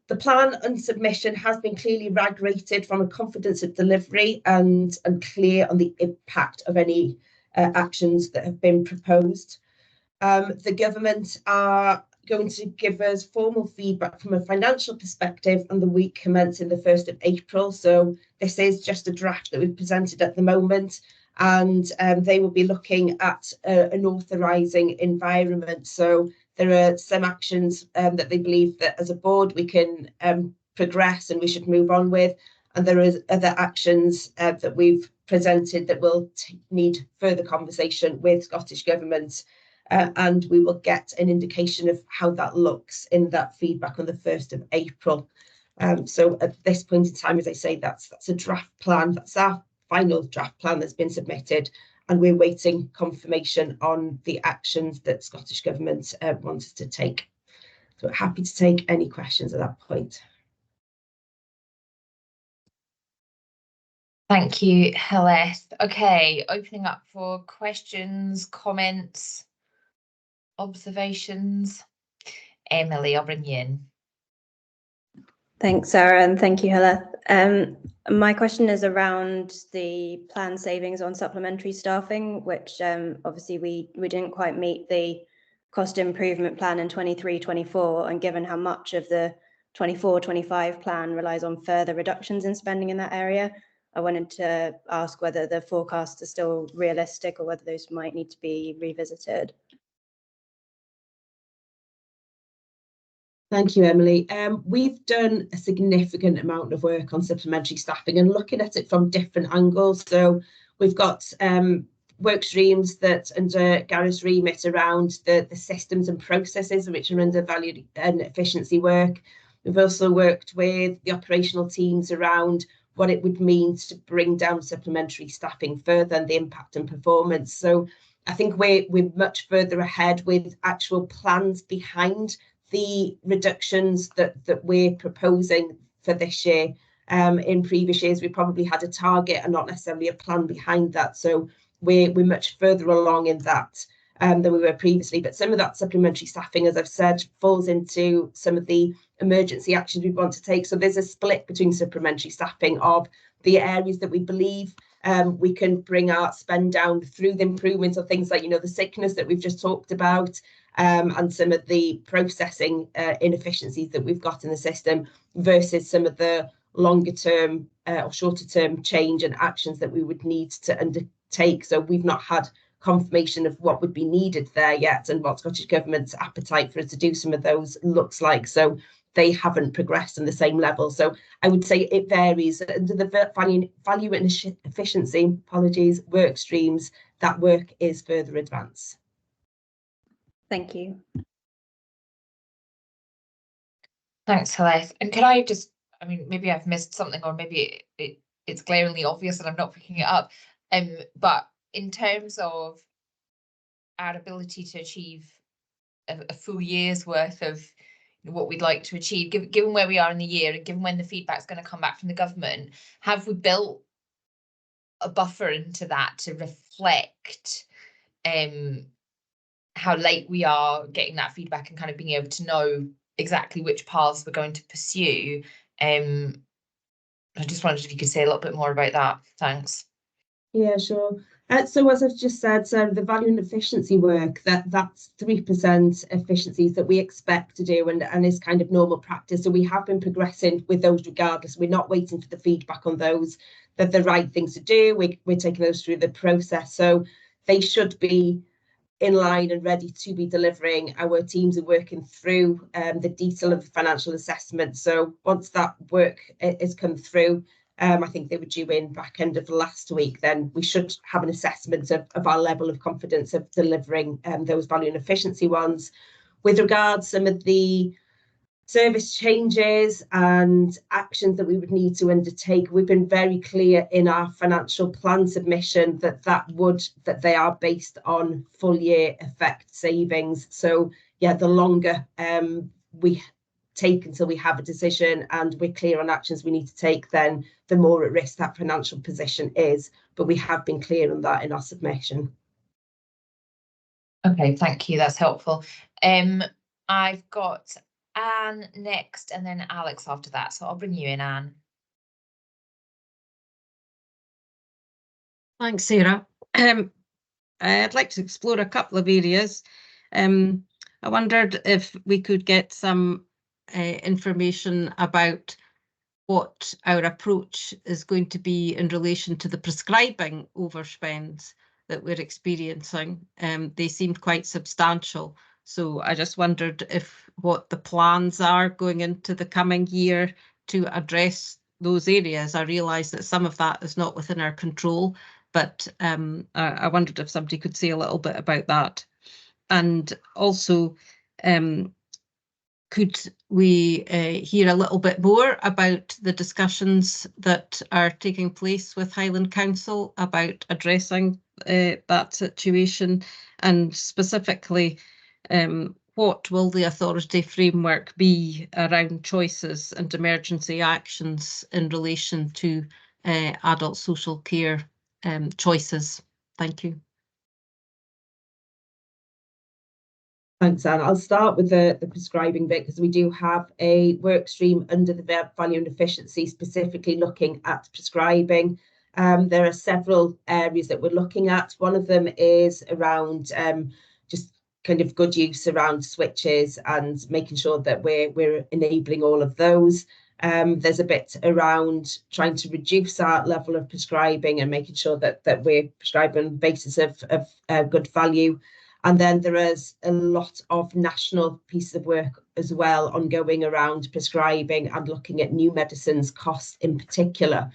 The plan and submission has been clearly RAG rated from a confidence of delivery and clear on the impact of any actions that have been proposed. The government are going to give us formal feedback from a financial perspective on the week commencing the 1st of April. So this is just a draft that we've presented at the moment, and they will be looking at an authorising environment. So there are some actions that they believe that as a board we can progress and we should move on with. And there is other actions that we've presented that will need further conversation with Scottish Government. And we will get an indication of how that looks in that feedback on the 1st of April. So at this point in time, as I say, that's a draft plan. That's our final draft plan that's been submitted. And we're waiting confirmation on the actions that Scottish Government wants us to take. So happy to take any questions at that point. Thank you, Heleth. Okay, opening up for questions, comments, observations. Emily, I'll bring you in. Thanks, Sarah, and thank you, Heleth. My question is around the planned savings on supplementary staffing, which obviously we didn't quite meet the cost improvement plan in 23-24, and given how much of the 24-25 plan relies on further reductions in spending in that area, I wanted to ask whether the forecasts are still realistic or whether those might need to be revisited. Thank you, Emily. We've done a significant amount of work on supplementary staffing and looking at it from different angles. So we've got work streams that under Gareth's remit around the systems and processes which are under value and efficiency work. We've also worked with the operational teams around what it would mean to bring down supplementary staffing further and the impact and performance. So I think we're much further ahead with actual plans behind the reductions that we're proposing for this year. In previous years, we probably had a target and not necessarily a plan behind that. So we're much further along in that than we were previously. But some of that supplementary staffing, as I've said, falls into some of the emergency actions we want to take. So there's a split between supplementary staffing of the areas that we believe we can bring our spend down through the improvements of things like, the sickness that we've just talked about, and some of the processing inefficiencies that we've got in the system versus some of the longer term or shorter term change and actions that we would need to undertake. So we've not had confirmation of what would be needed there yet and what Scottish Government's appetite for us to do some of those looks like. So they haven't progressed on the same level. So I would say it varies. Under the value and efficiency, work streams, that work is further advanced. Thank you. Thanks, Heleth. And can I just, I mean, maybe I've missed something, or maybe it's glaringly obvious and I'm not picking it up. But in terms of our ability to achieve a full year's worth of what we'd like to achieve, given where we are in the year and given when the feedback's going to come back from the government, have we built a buffer into that to reflect how late we are getting that feedback and kind of being able to know exactly which paths we're going to pursue? I just wondered if you could say a little bit more about that. Thanks. Yeah, sure. So as I've just said, so the value and efficiency work, that's 3% efficiencies that we expect to do and is kind of normal practice. So we have been progressing with those regardless. We're not waiting for the feedback on those. They're the right things to do. We're taking those through the process. So they should be in line and ready to be delivering. Our teams are working through the detail of the financial assessment. So once that work has come through, I think they were due in back end of last week, then we should have an assessment of our level of confidence of delivering those value and efficiency ones. With regards some of the service changes and actions that we would need to undertake, we've been very clear in our financial plan submission that they are based on full year effect savings. So yeah, the longer we take until we have a decision and we're clear on actions we need to take, then the more at risk that financial position is. But we have been clear on that in our submission. Okay, thank you. That's helpful. I've got Anne next and then Alex after that. So I'll bring you in, Anne. Thanks, Sarah. I'd like to explore a couple of areas. I wondered if we could get some information about what our approach is going to be in relation to the prescribing overspends that we're experiencing. They seemed quite substantial. So I just wondered what the plans are going into the coming year to address those areas. I realise that some of that is not within our control, but I wondered if somebody could say a little bit about that. And also, could we hear a little bit more about the discussions that are taking place with Highland Council about addressing that situation, and specifically what will the authority framework be around choices and emergency actions in relation to adult social care choices? Thank you. Thanks, Anne. I'll start with the prescribing bit because we do have a work stream under the value and efficiency specifically looking at prescribing. There are several areas that we're looking at. One of them is around just kind of good use around switches and making sure that we're enabling all of those. There's a bit around trying to reduce our level of prescribing and making sure that we're prescribing on the basis of good value. And then there is a lot of national pieces of work as well ongoing around prescribing and looking at new medicines costs in particular.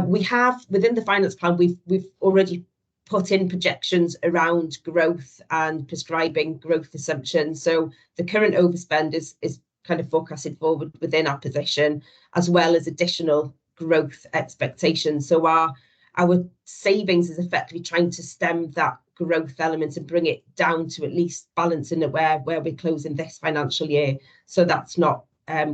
We have within the finance plan, we've already put in projections around growth and prescribing growth assumptions. So the current overspend is kind of forecasted forward within our position, as well as additional growth expectations. So our savings is effectively trying to stem that growth element and bring it down to at least balancing it where we're closing this financial year. So that's not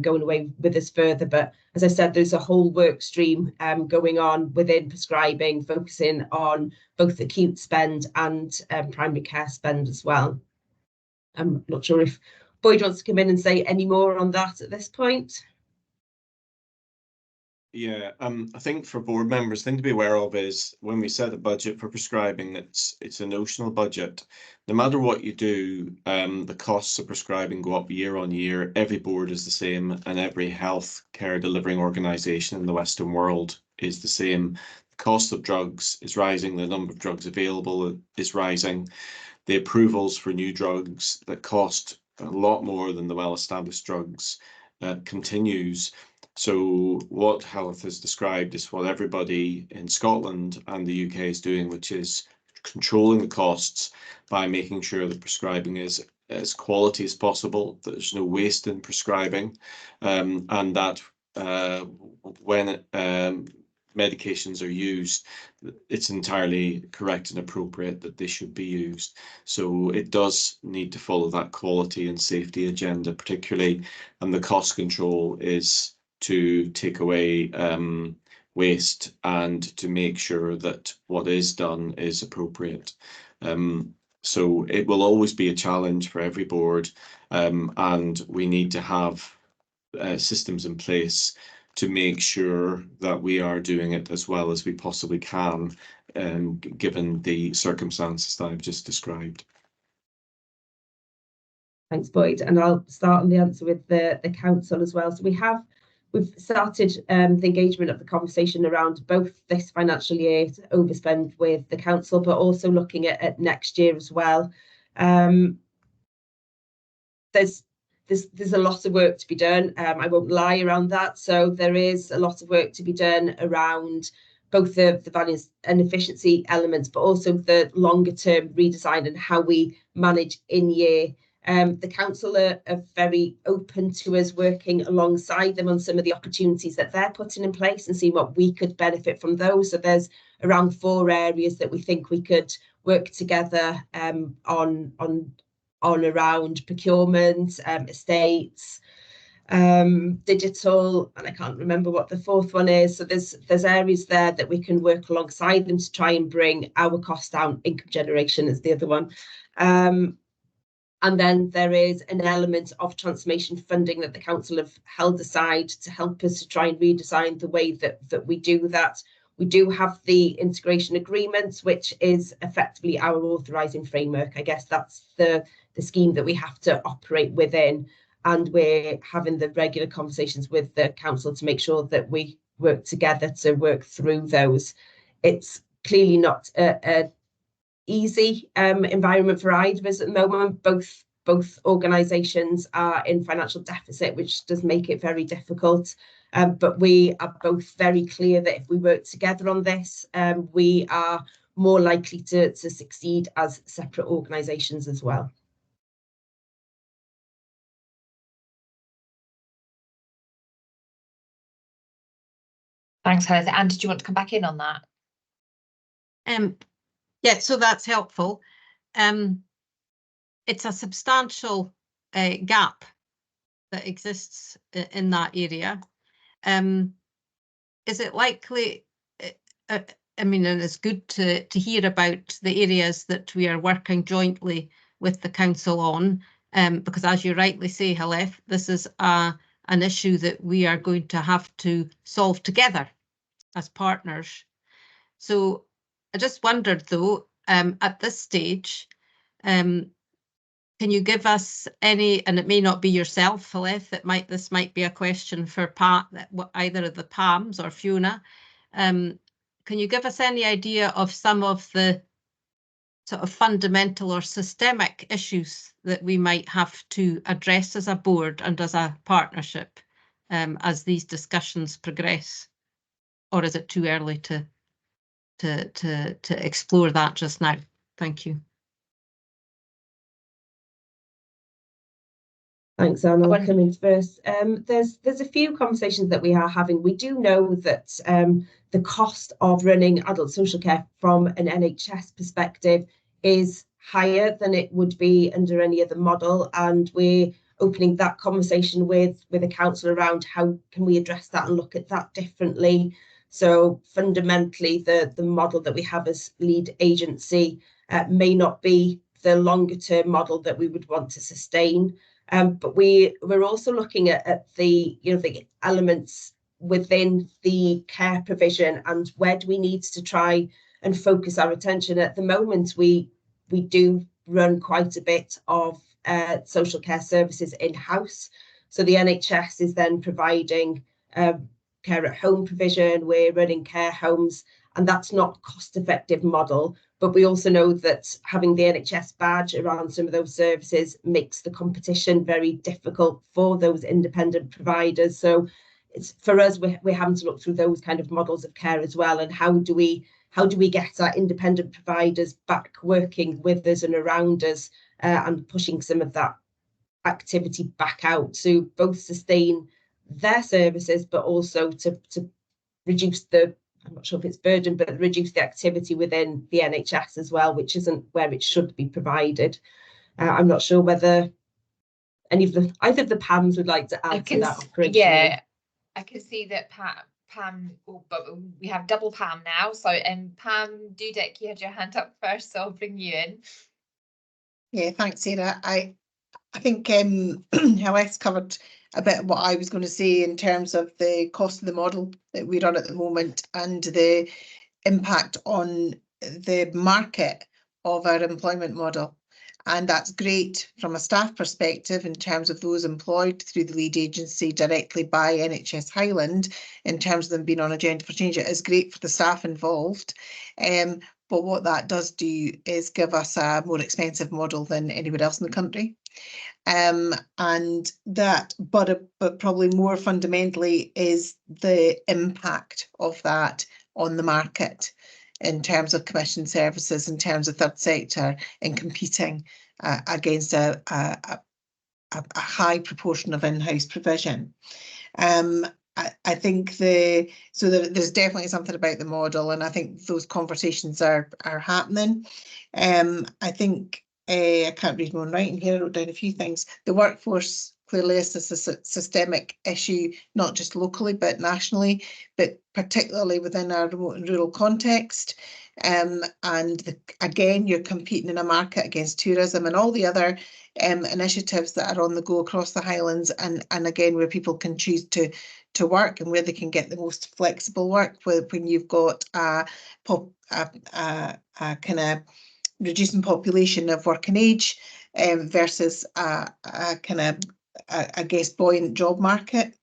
going away with us further. But as I said, there's a whole work stream going on within prescribing, focusing on both acute spend and primary care spend as well. I'm not sure if Boyd wants to come in and say any more on that at this point. Yeah, I think for board members, the thing to be aware of is when we set a budget for prescribing, it's a notional budget. No matter what you do, the costs of prescribing go up year on year. Every board is the same, and every health care delivering organisation in the Western world is the same. The cost of drugs is rising, the number of drugs available is rising. The approvals for new drugs that cost a lot more than the well-established drugs continues. So what Health has described is what everybody in Scotland and the UK is doing, which is controlling the costs by making sure that prescribing is as quality as possible, that there's no waste in prescribing, and that when medications are used, it's entirely correct and appropriate that they should be used. So it does need to follow that quality and safety agenda particularly, and the cost control is to take away waste and to make sure that what is done is appropriate. So it will always be a challenge for every board, and we need to have systems in place to make sure that we are doing it as well as we possibly can, given the circumstances that I've just described. Thanks, Boyd. And I'll start on the answer with the council as well. So we've started the engagement of the conversation around both this financial year to overspend with the council, but also looking at next year as well. There's a lot of work to be done. I won't lie around that. So there is a lot of work to be done around both the value and efficiency elements, but also the longer term redesign and how we manage in year. The council are very open to us working alongside them on some of the opportunities that they're putting in place and seeing what we could benefit from those. So there's around 4 areas that we think we could work together on around procurement, estates, digital, and I can't remember what the 4th one is. So there's areas there that we can work alongside them to try and bring our costs down. Income generation is the other one. And then there is an element of transformation funding that the council have held aside to help us to try and redesign the way that we do that. We do have the integration agreements, which is effectively our authorising framework. I guess that's the scheme that we have to operate within. And we're having the regular conversations with the council to make sure that we work together to work through those. It's clearly not a easy environment for either at the moment. Both organisations are in financial deficit, which does make it very difficult. But we are both very clear that if we work together on this, we are more likely to succeed as separate organisations as well. Thanks, Heather. And did you want to come back in on that? Yeah, so that's helpful. It's a substantial gap that exists in that area. Is it likely, I mean, and it's good to hear about the areas that we are working jointly with the council on, because as you rightly say, Halef, this is an issue that we are going to have to solve together as partners. So I just wondered though, at this stage, can you give us any, and it may not be yourself, Halef, this might be a question for either of the PAMs or Fiona. Can you give us any idea of some of the sort of fundamental or systemic issues that we might have to address as a board and as a partnership as these discussions progress? Or is it too early to explore that just now? Thank you. Thanks, Anne. I'll come in first. There's a few conversations that we are having. We do know that the cost of running adult social care from an NHS perspective is higher than it would be under any other model, and we're opening that conversation with the council around how can we address that and look at that differently. So fundamentally, the model that we have as lead agency may not be the longer term model that we would want to sustain. But we're also looking at the the elements within the care provision and where do we need to try and focus our attention. At the moment, we do run quite a bit of social care services in-house. So the NHS is then providing care at home provision, we're running care homes, and that's not a cost-effective model. But we also know that having the NHS badge around some of those services makes the competition very difficult for those independent providers. So it's for us, we're having to look through those kind of models of care as well, and how do we get our independent providers back working with us and around us, and pushing some of that activity back out to both sustain their services, but also to reduce the, I'm not sure if it's burden, but reduce the activity within the NHS as well, which isn't where it should be provided. I'm not sure whether either of the PAMs would like to add to that operationally. Yeah, I can see that Pam, but we have double Pam now. So Pam Dudek, you had your hand up first, so I'll bring you in. Yeah, thanks, Sarah. I think Alex covered a bit of what I was going to say in terms of the cost of the model that we run at the moment and the impact on the market of our employment model. And that's great from a staff perspective in terms of those employed through the lead agency directly by NHS Highland, in terms of them being on Agenda for Change. It is great for the staff involved. But what that does do is give us a more expensive model than anywhere else in the country. And that, but probably more fundamentally, is the impact of that on the market in terms of commission services, in terms of third sector, in competing against a high proportion of in-house provision. I think there's definitely something about the model, and I think those conversations are happening. I think I can't read my own writing here. I wrote down a few things. The workforce clearly is a systemic issue, not just locally but nationally, but particularly within our remote and rural context. Again, you're competing in a market against tourism and all the other initiatives that are on the go across the Highlands, and again where people can choose to work and where they can get the most flexible work. When you've got a kind of reducing population of working age versus a kind of I guess buoyant job market.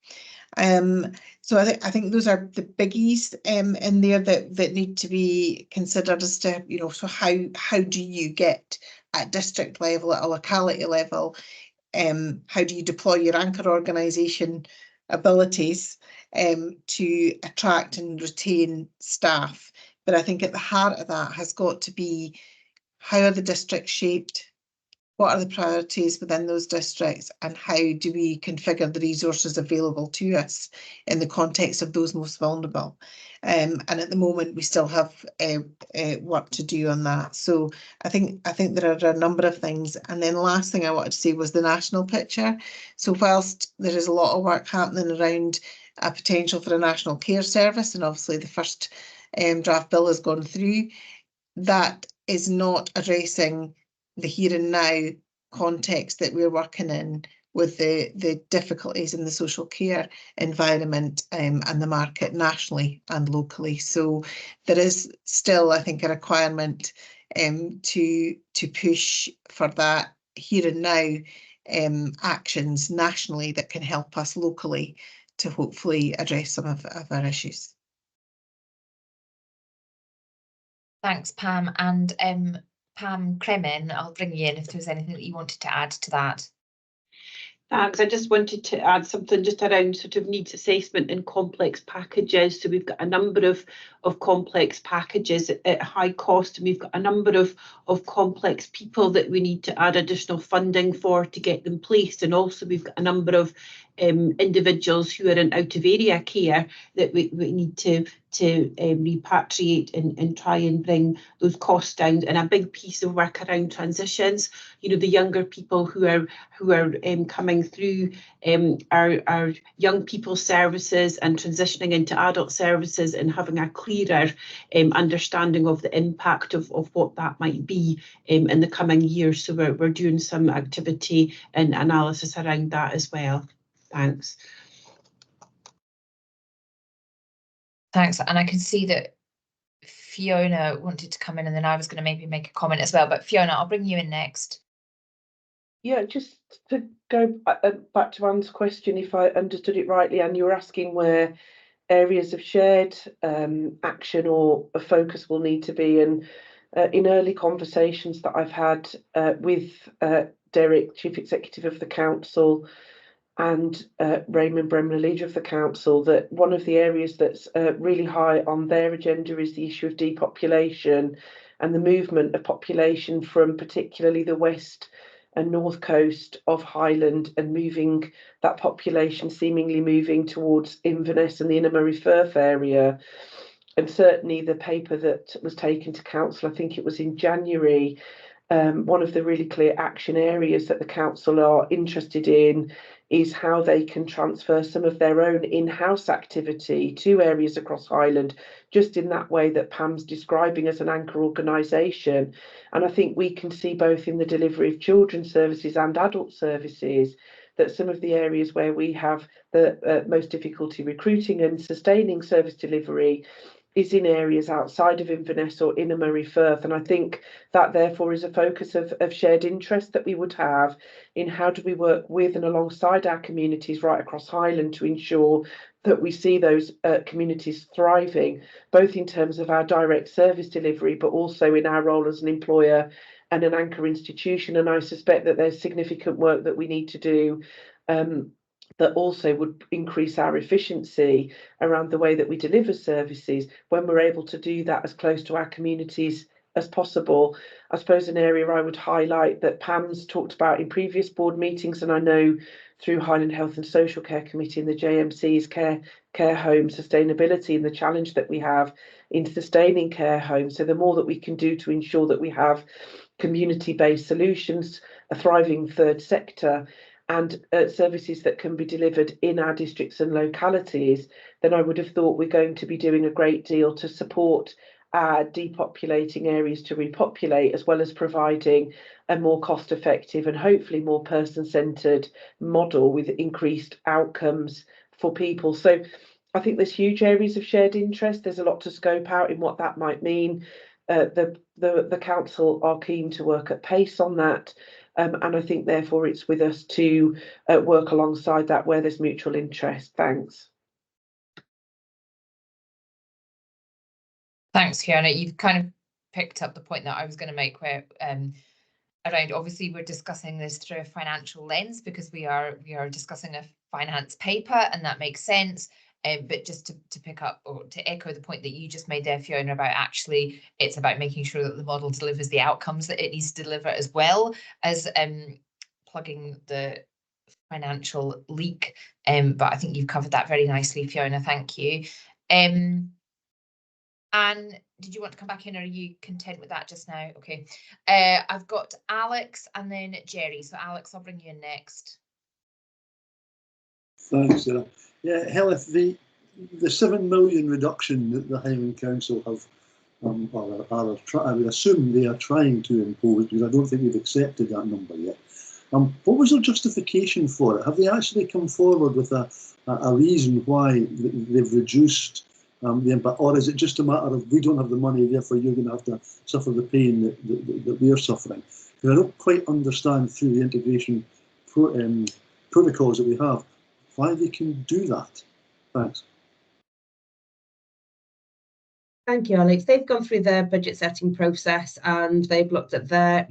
So I think those are the biggies in there that need to be considered as to, you know, so how do you get at district level, at a locality level, how do you deploy your anchor organisation abilities to attract and retain staff? But I think at the heart of that has got to be, how are the districts shaped? What are the priorities within those districts, and how do we configure the resources available to us in the context of those most vulnerable? And at the moment, we still have work to do on that. So I think there are a number of things. And then the last thing I wanted to say was the national picture. So whilst there is a lot of work happening around a potential for a national care service, and obviously the first draft bill has gone through, that is not addressing the here and now context that we're working in, with the difficulties in the social care environment and the market nationally and locally. So there is still, I think, a requirement to push for that here and now actions nationally that can help us locally to hopefully address some of our issues. Thanks, Pam. And Pam Cremin, I'll bring you in if there's anything that you wanted to add to that. Thanks. I just wanted to add something just around sort of needs assessment and complex packages. So we've got a number of complex packages at high cost, and we've got a number of complex people that we need to add additional funding for to get them placed. And also we've got a number of individuals who are in out of area care that we need to repatriate and try and bring those costs down. And a big piece of work around transitions, you know, the younger people who are coming through our young people services and transitioning into adult services, and having a clearer understanding of the impact of what that might be in the coming years. So we're doing some activity and analysis around that as well. Thanks. Thanks. And I can see that Fiona wanted to come in, and then I was going to maybe make a comment as well. But Fiona, I'll bring you in next. Yeah, just to go back to Anne's question, if I understood it rightly, and you were asking where areas of shared action or a focus will need to be. And in early conversations that I've had with Derek, Chief Executive of the Council, and Raymond Bremner, Leader of the Council, that one of the areas that's really high on their agenda is the issue of depopulation and the movement of population from particularly the west and north coast of Highland, and moving that population seemingly moving towards Inverness and the Inner Murray Firth area. And certainly the paper that was taken to council, I think it was in January, one of the really clear action areas that the council are interested in is how they can transfer some of their own in-house activity to areas across Highland, just in that way that Pam's describing as an anchor organisation. And I think we can see both in the delivery of children's services and adult services that some of the areas where we have the most difficulty recruiting and sustaining service delivery is in areas outside of Inverness or Inner Murray Firth. And I think that therefore is a focus of shared interest that we would have in how do we work with and alongside our communities right across Highland to ensure that we see those communities thriving, both in terms of our direct service delivery, but also in our role as an employer and an anchor institution. And I suspect that there's significant work that we need to do that also would increase our efficiency around the way that we deliver services when we're able to do that as close to our communities as possible. I suppose an area I would highlight that Pam's talked about in previous board meetings, and I know through Highland Health and Social Care Committee and the JMC's care home sustainability and the challenge that we have in sustaining care homes. So the more that we can do to ensure that we have community-based solutions, a thriving third sector, and services that can be delivered in our districts and localities, then I would have thought we're going to be doing a great deal to support our depopulating areas to repopulate, as well as providing a more cost-effective and hopefully more person-centred model with increased outcomes for people. So I think there's huge areas of shared interest. There's a lot to scope out in what that might mean. The council are keen to work at pace on that. And I think, therefore, it's with us to work alongside that where there's mutual interest. Thanks. Thanks, Fiona. You've kind of picked up the point that I was going to make, where around, obviously we're discussing this through a financial lens because we are discussing a finance paper, and that makes sense. But just to pick up or to echo the point that you just made there, Fiona, about actually it's about making sure that the model delivers the outcomes that it needs to deliver, as well as plugging the financial leak. But I think you've covered that very nicely, Fiona. Thank you. Anne, did you want to come back in, or are you content with that just now? Okay. I've got Alex and then Jerry. So Alex, I'll bring you in next. Thanks, Sarah. Yeah, Helen, the 7 million reduction that the Highland Council have, I would assume they are trying to impose, because I don't think they've accepted that number yet. What was their justification for it? Have they actually come forward with a reason why they've reduced the impact, or is it just a matter of we don't have the money, therefore you're going to have to suffer the pain that we're suffering? Because I don't quite understand through the integration protocols that we have why they can do that. Thanks. Thank you, Alex. They've gone through their budget setting process and they've looked at their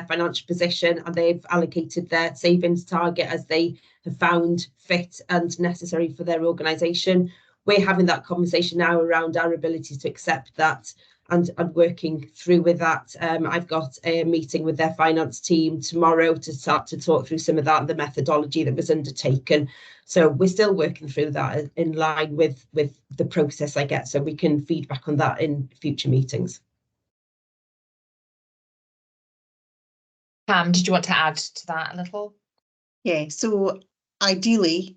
financial position, and they've allocated their savings target as they have found fit and necessary for their organisation. We're having that conversation now around our ability to accept that and working through with that. I've got a meeting with their finance team tomorrow to start to talk through some of that and the methodology that was undertaken. So we're still working through that in line with the process, I guess, so we can feed back on that in future meetings. Pam, did you want to add to that a little? Yeah, so ideally,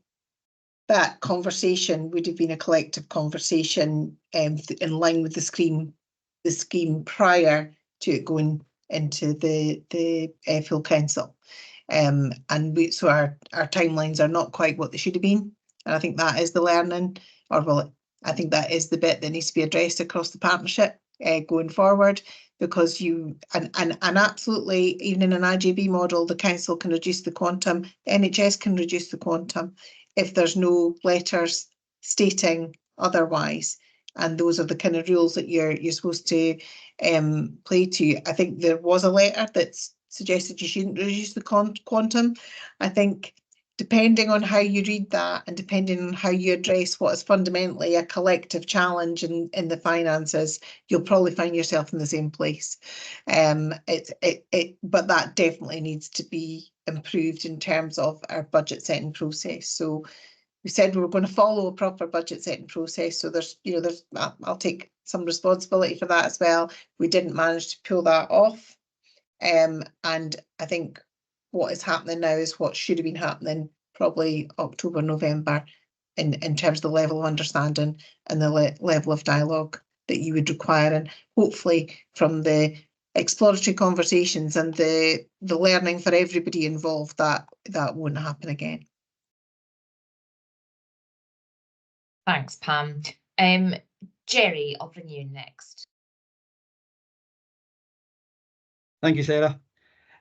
that conversation would have been a collective conversation in line with the scheme prior to it going into the full council. So our timelines are not quite what they should have been. And I think that is the learning, or well, I think that is the bit that needs to be addressed across the partnership going forward, because and absolutely, even in an IJB model, the council can reduce the quantum, the NHS can reduce the quantum if there's no letters stating otherwise. And those are the kind of rules that you're supposed to play to. I think there was a letter that suggested you shouldn't reduce the quantum. I think depending on how you read that and depending on how you address what is fundamentally a collective challenge in the finances, you'll probably find yourself in the same place. But that definitely needs to be improved in terms of our budget setting process. So we said we were going to follow a proper budget setting process. So I'll take some responsibility for that as well. We didn't manage to pull that off. And I think what is happening now is what should have been happening probably October, November, in terms of the level of understanding and the level of dialogue that you would require. And hopefully from the exploratory conversations and the learning for everybody involved, that won't happen again. Thanks, Pam. Jerry, I'll bring you in next. Thank you, Sarah.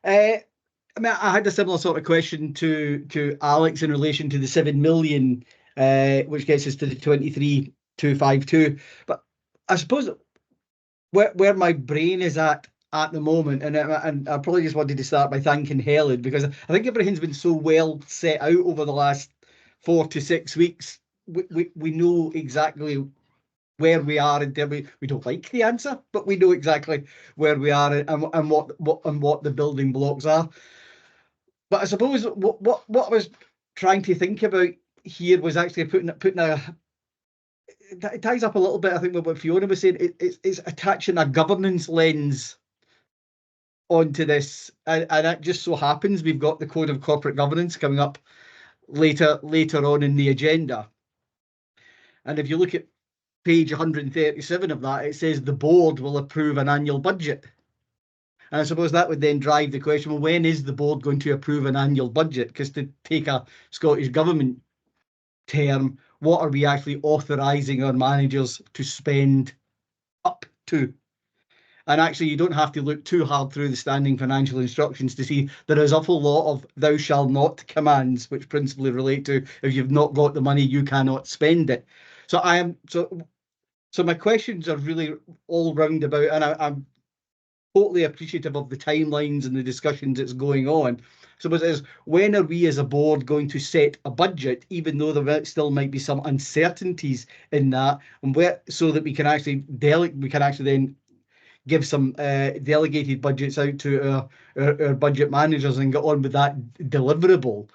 I mean, I had a similar sort of question to Alex in relation to the 7 million, which gets us to the 23,252. But I suppose where my brain is at the moment, and I probably just wanted to start by thanking Helen, because I think everything's been so well set out over the last 4 to 6 weeks. We know exactly where we are in terms. We don't like the answer, but we know exactly where we are and what the building blocks are. But I suppose what I was trying to think about here was actually putting it ties up a little bit, I think, with what Fiona was saying. It's attaching a governance lens onto this, and it just so happens we've got the Code of Corporate Governance coming up later on in the agenda. And if you look at page 137 of that, it says the board will approve an annual budget. And I suppose that would then drive the question, well, when is the board going to approve an annual budget? Because to take a Scottish Government term, what are we actually authorising our managers to spend up to? And actually, you don't have to look too hard through the standing financial instructions to see there is an awful lot of thou shall not commands, which principally relate to if you've not got the money, you cannot spend it. So my questions are really all round about, and I'm totally appreciative of the timelines and the discussions that's going on. So it is, when are we as a board going to set a budget, even though there still might be some uncertainties in that, and so that we can actually then give some delegated budgets out to our budget managers and get on with that deliverable.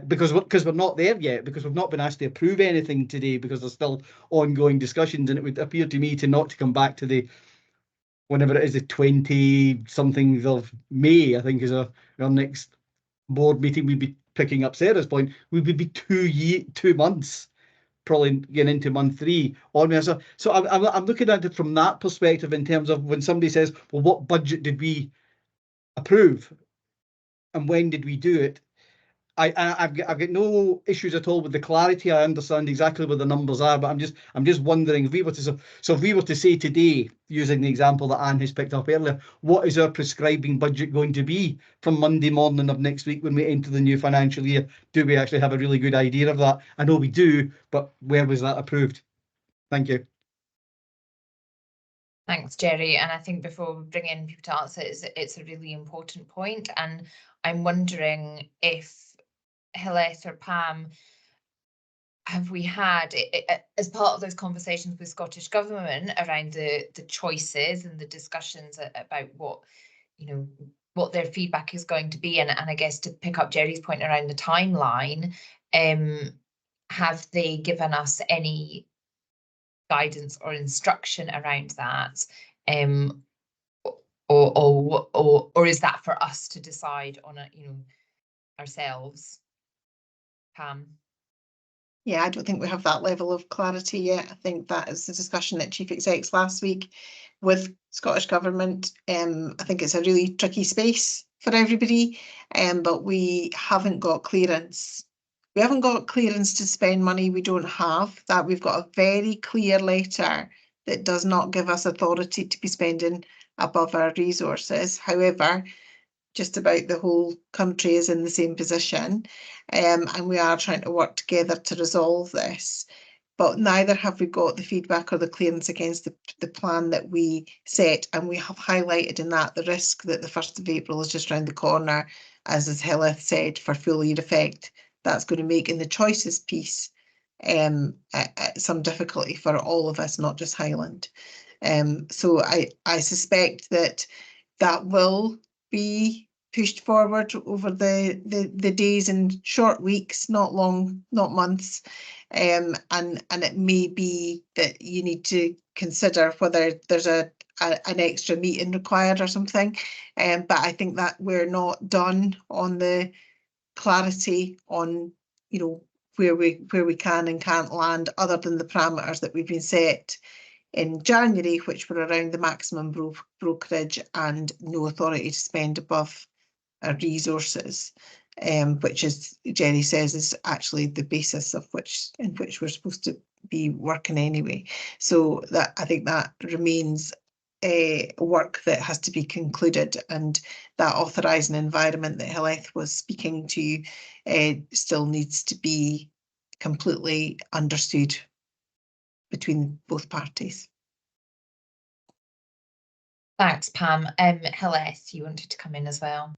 Because we're not there yet, because we've not been asked to approve anything today, because there's still ongoing discussions, and it would appear to me to come back to the whenever it is, the 20-something of May, I think, is our next board meeting. We'd be picking up Sarah's point. We would be 2 months, probably getting into month 3 on. So I'm looking at it from that perspective, in terms of when somebody says, well, what budget did we approve and when did we do it? I've got no issues at all with the clarity. I understand exactly what the numbers are, but I'm just wondering, if we were to say today, using the example that Anne has picked up earlier, what is our prescribing budget going to be from Monday morning of next week when we enter the new financial year? Do we actually have a really good idea of that? I know we do, but where was that approved? Thank you. Thanks, Jerry. And I think before we bring in people to answer, it's a really important point. And I'm wondering if Hileth or Pam, have we had, as part of those conversations with Scottish Government around the choices and the discussions about what their feedback is going to be, and I guess to pick up Jerry's point around the timeline, have they given us any guidance or instruction around that, or is that for us to decide on ourselves? Pam? Yeah, I don't think we have that level of clarity yet. I think that is the discussion at Chief Execs last week with Scottish Government. I think it's a really tricky space for everybody, but we haven't got clearance. We haven't got clearance to spend money we don't have. That we've got a very clear letter that does not give us authority to be spending above our resources. However, just about the whole country is in the same position, and we are trying to work together to resolve this. but neither have we got the feedback or the clearance against the plan that we set. And we have highlighted in that the risk that the 1st of April is just round the corner, as Hilleth said, for full year effect. That's going to make in the choices piece some difficulty for all of us, not just Highland. So I suspect that will be pushed forward over the days and short weeks, not months. And it may be that you need to consider whether there's an extra meeting required or something. But I think that we're not done on the clarity on, you know, where we can and can't land, other than the parameters that we've been set in January, which were around the maximum brokerage and no authority to spend above our resources, which, as Jerry says, is actually the basis of in which we're supposed to be working anyway. So that, I think, that remains work that has to be concluded, and that authorising environment that Hilleth was speaking to still needs to be completely understood between both parties. Thanks, Pam. Hilleth, you wanted to come in as well.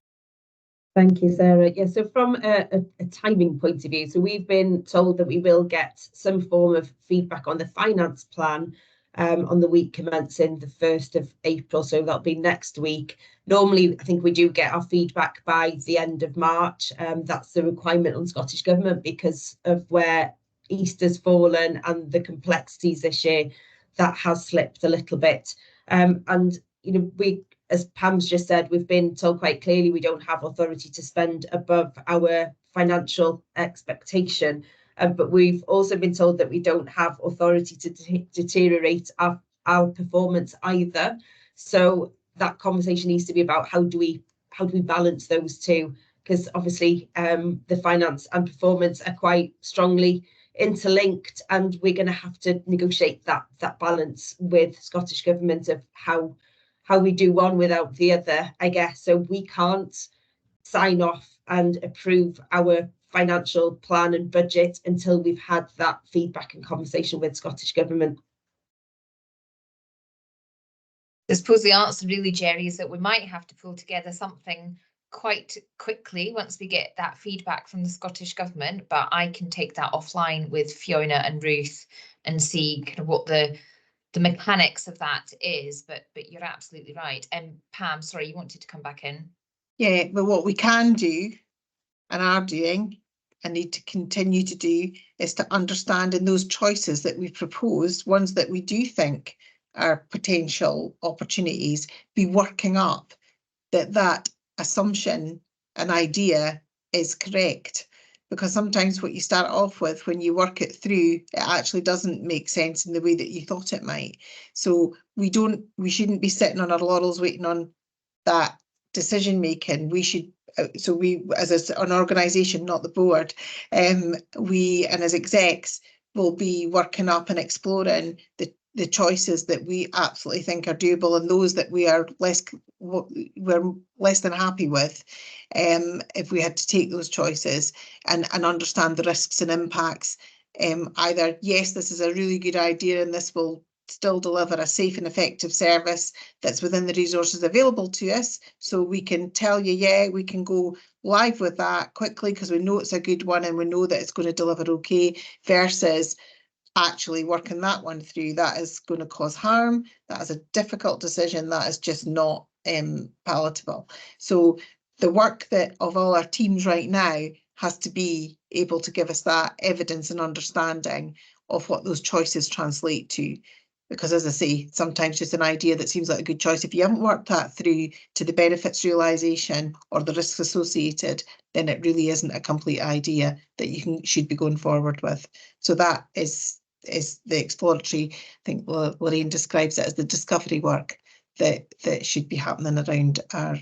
Thank you, Sarah. Yeah, so from a timing point of view, so we've been told that we will get some form of feedback on the finance plan on the week commencing the 1st of April, so that'll be next week. Normally, I think we do get our feedback by the end of March. That's the requirement on Scottish Government because of where Easter's fallen and the complexities this year. That has slipped a little bit. And, you know, as Pam's just said, we've been told quite clearly we don't have authority to spend above our financial expectation. But we've also been told that we don't have authority to deteriorate our performance either. So that conversation needs to be about how do we balance those two? Because obviously the finance and performance are quite strongly interlinked, and we're going to have to negotiate that balance with Scottish Government of how we do one without the other, I guess. So we can't sign off and approve our financial plan and budget until we've had that feedback and conversation with Scottish Government. I suppose the answer really, Jerry, is that we might have to pull together something quite quickly once we get that feedback from the Scottish Government, but I can take that offline with Fiona and Ruth and see kind of what the mechanics of that is, but you're absolutely right. And Pam, sorry, you wanted to come back in. Yeah, but what we can do and are doing and need to continue to do is to understand in those choices that we've proposed, ones that we do think are potential opportunities, be working up that assumption and idea is correct. Because sometimes what you start off with, when you work it through, it actually doesn't make sense in the way that you thought it might. So we shouldn't be sitting on our laurels waiting on that decision making. We should, so we as an organisation, not the board, we and as execs will be working up and exploring the choices that we absolutely think are doable, and those that we're less than happy with, if we had to take those choices and understand the risks and impacts. Either, yes, this is a really good idea and this will still deliver a safe and effective service that's within the resources available to us, so we can tell you, yeah, we can go live with that quickly because we know it's a good one and we know that it's going to deliver okay, versus actually working that one through. That is going to cause harm. That is a difficult decision. That is just not palatable. So the work that of all our teams right now has to be able to give us that evidence and understanding of what those choices translate to. Because as I say, sometimes just an idea that seems like a good choice, if you haven't worked that through to the benefits realisation or the risks associated, then it really isn't a complete idea that you should be going forward with. So that is the exploratory, I think Lorraine describes it as the discovery work that should be happening around our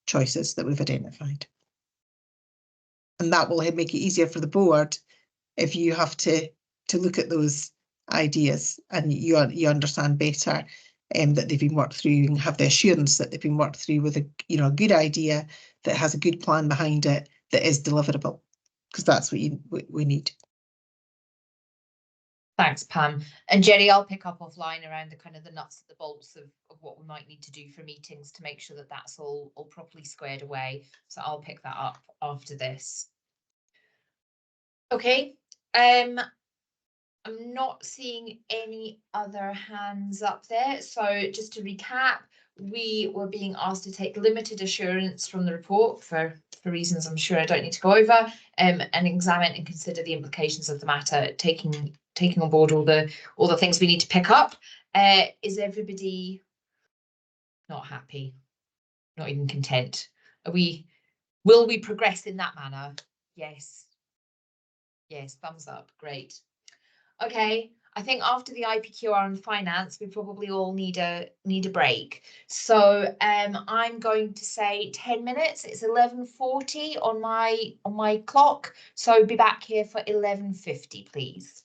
choices that we've identified. And that will make it easier for the board if you have to look at those ideas and you understand better that they've been worked through and have the assurance that they've been worked through with a good idea that has a good plan behind it that is deliverable, because that's what we need. Thanks, Pam. And Jerry, I'll pick up offline around the kind of the nuts and the bolts of what we might need to do for meetings to make sure that that's all properly squared away. So I'll pick that up after this. Okay. I'm not seeing any other hands up there. So just to recap, we were being asked to take limited assurance from the report for reasons I'm sure I don't need to go over, and examine and consider the implications of the matter, taking on board all the things we need to pick up. Is everybody not happy? Not even content? Will we progress in that manner? Yes. Yes, thumbs up. Great. Okay, I think after the IPQR and finance, we probably all need a break. So I'm going to say 10 minutes. It's 11:40 on my clock. So be back here for 11:50, please.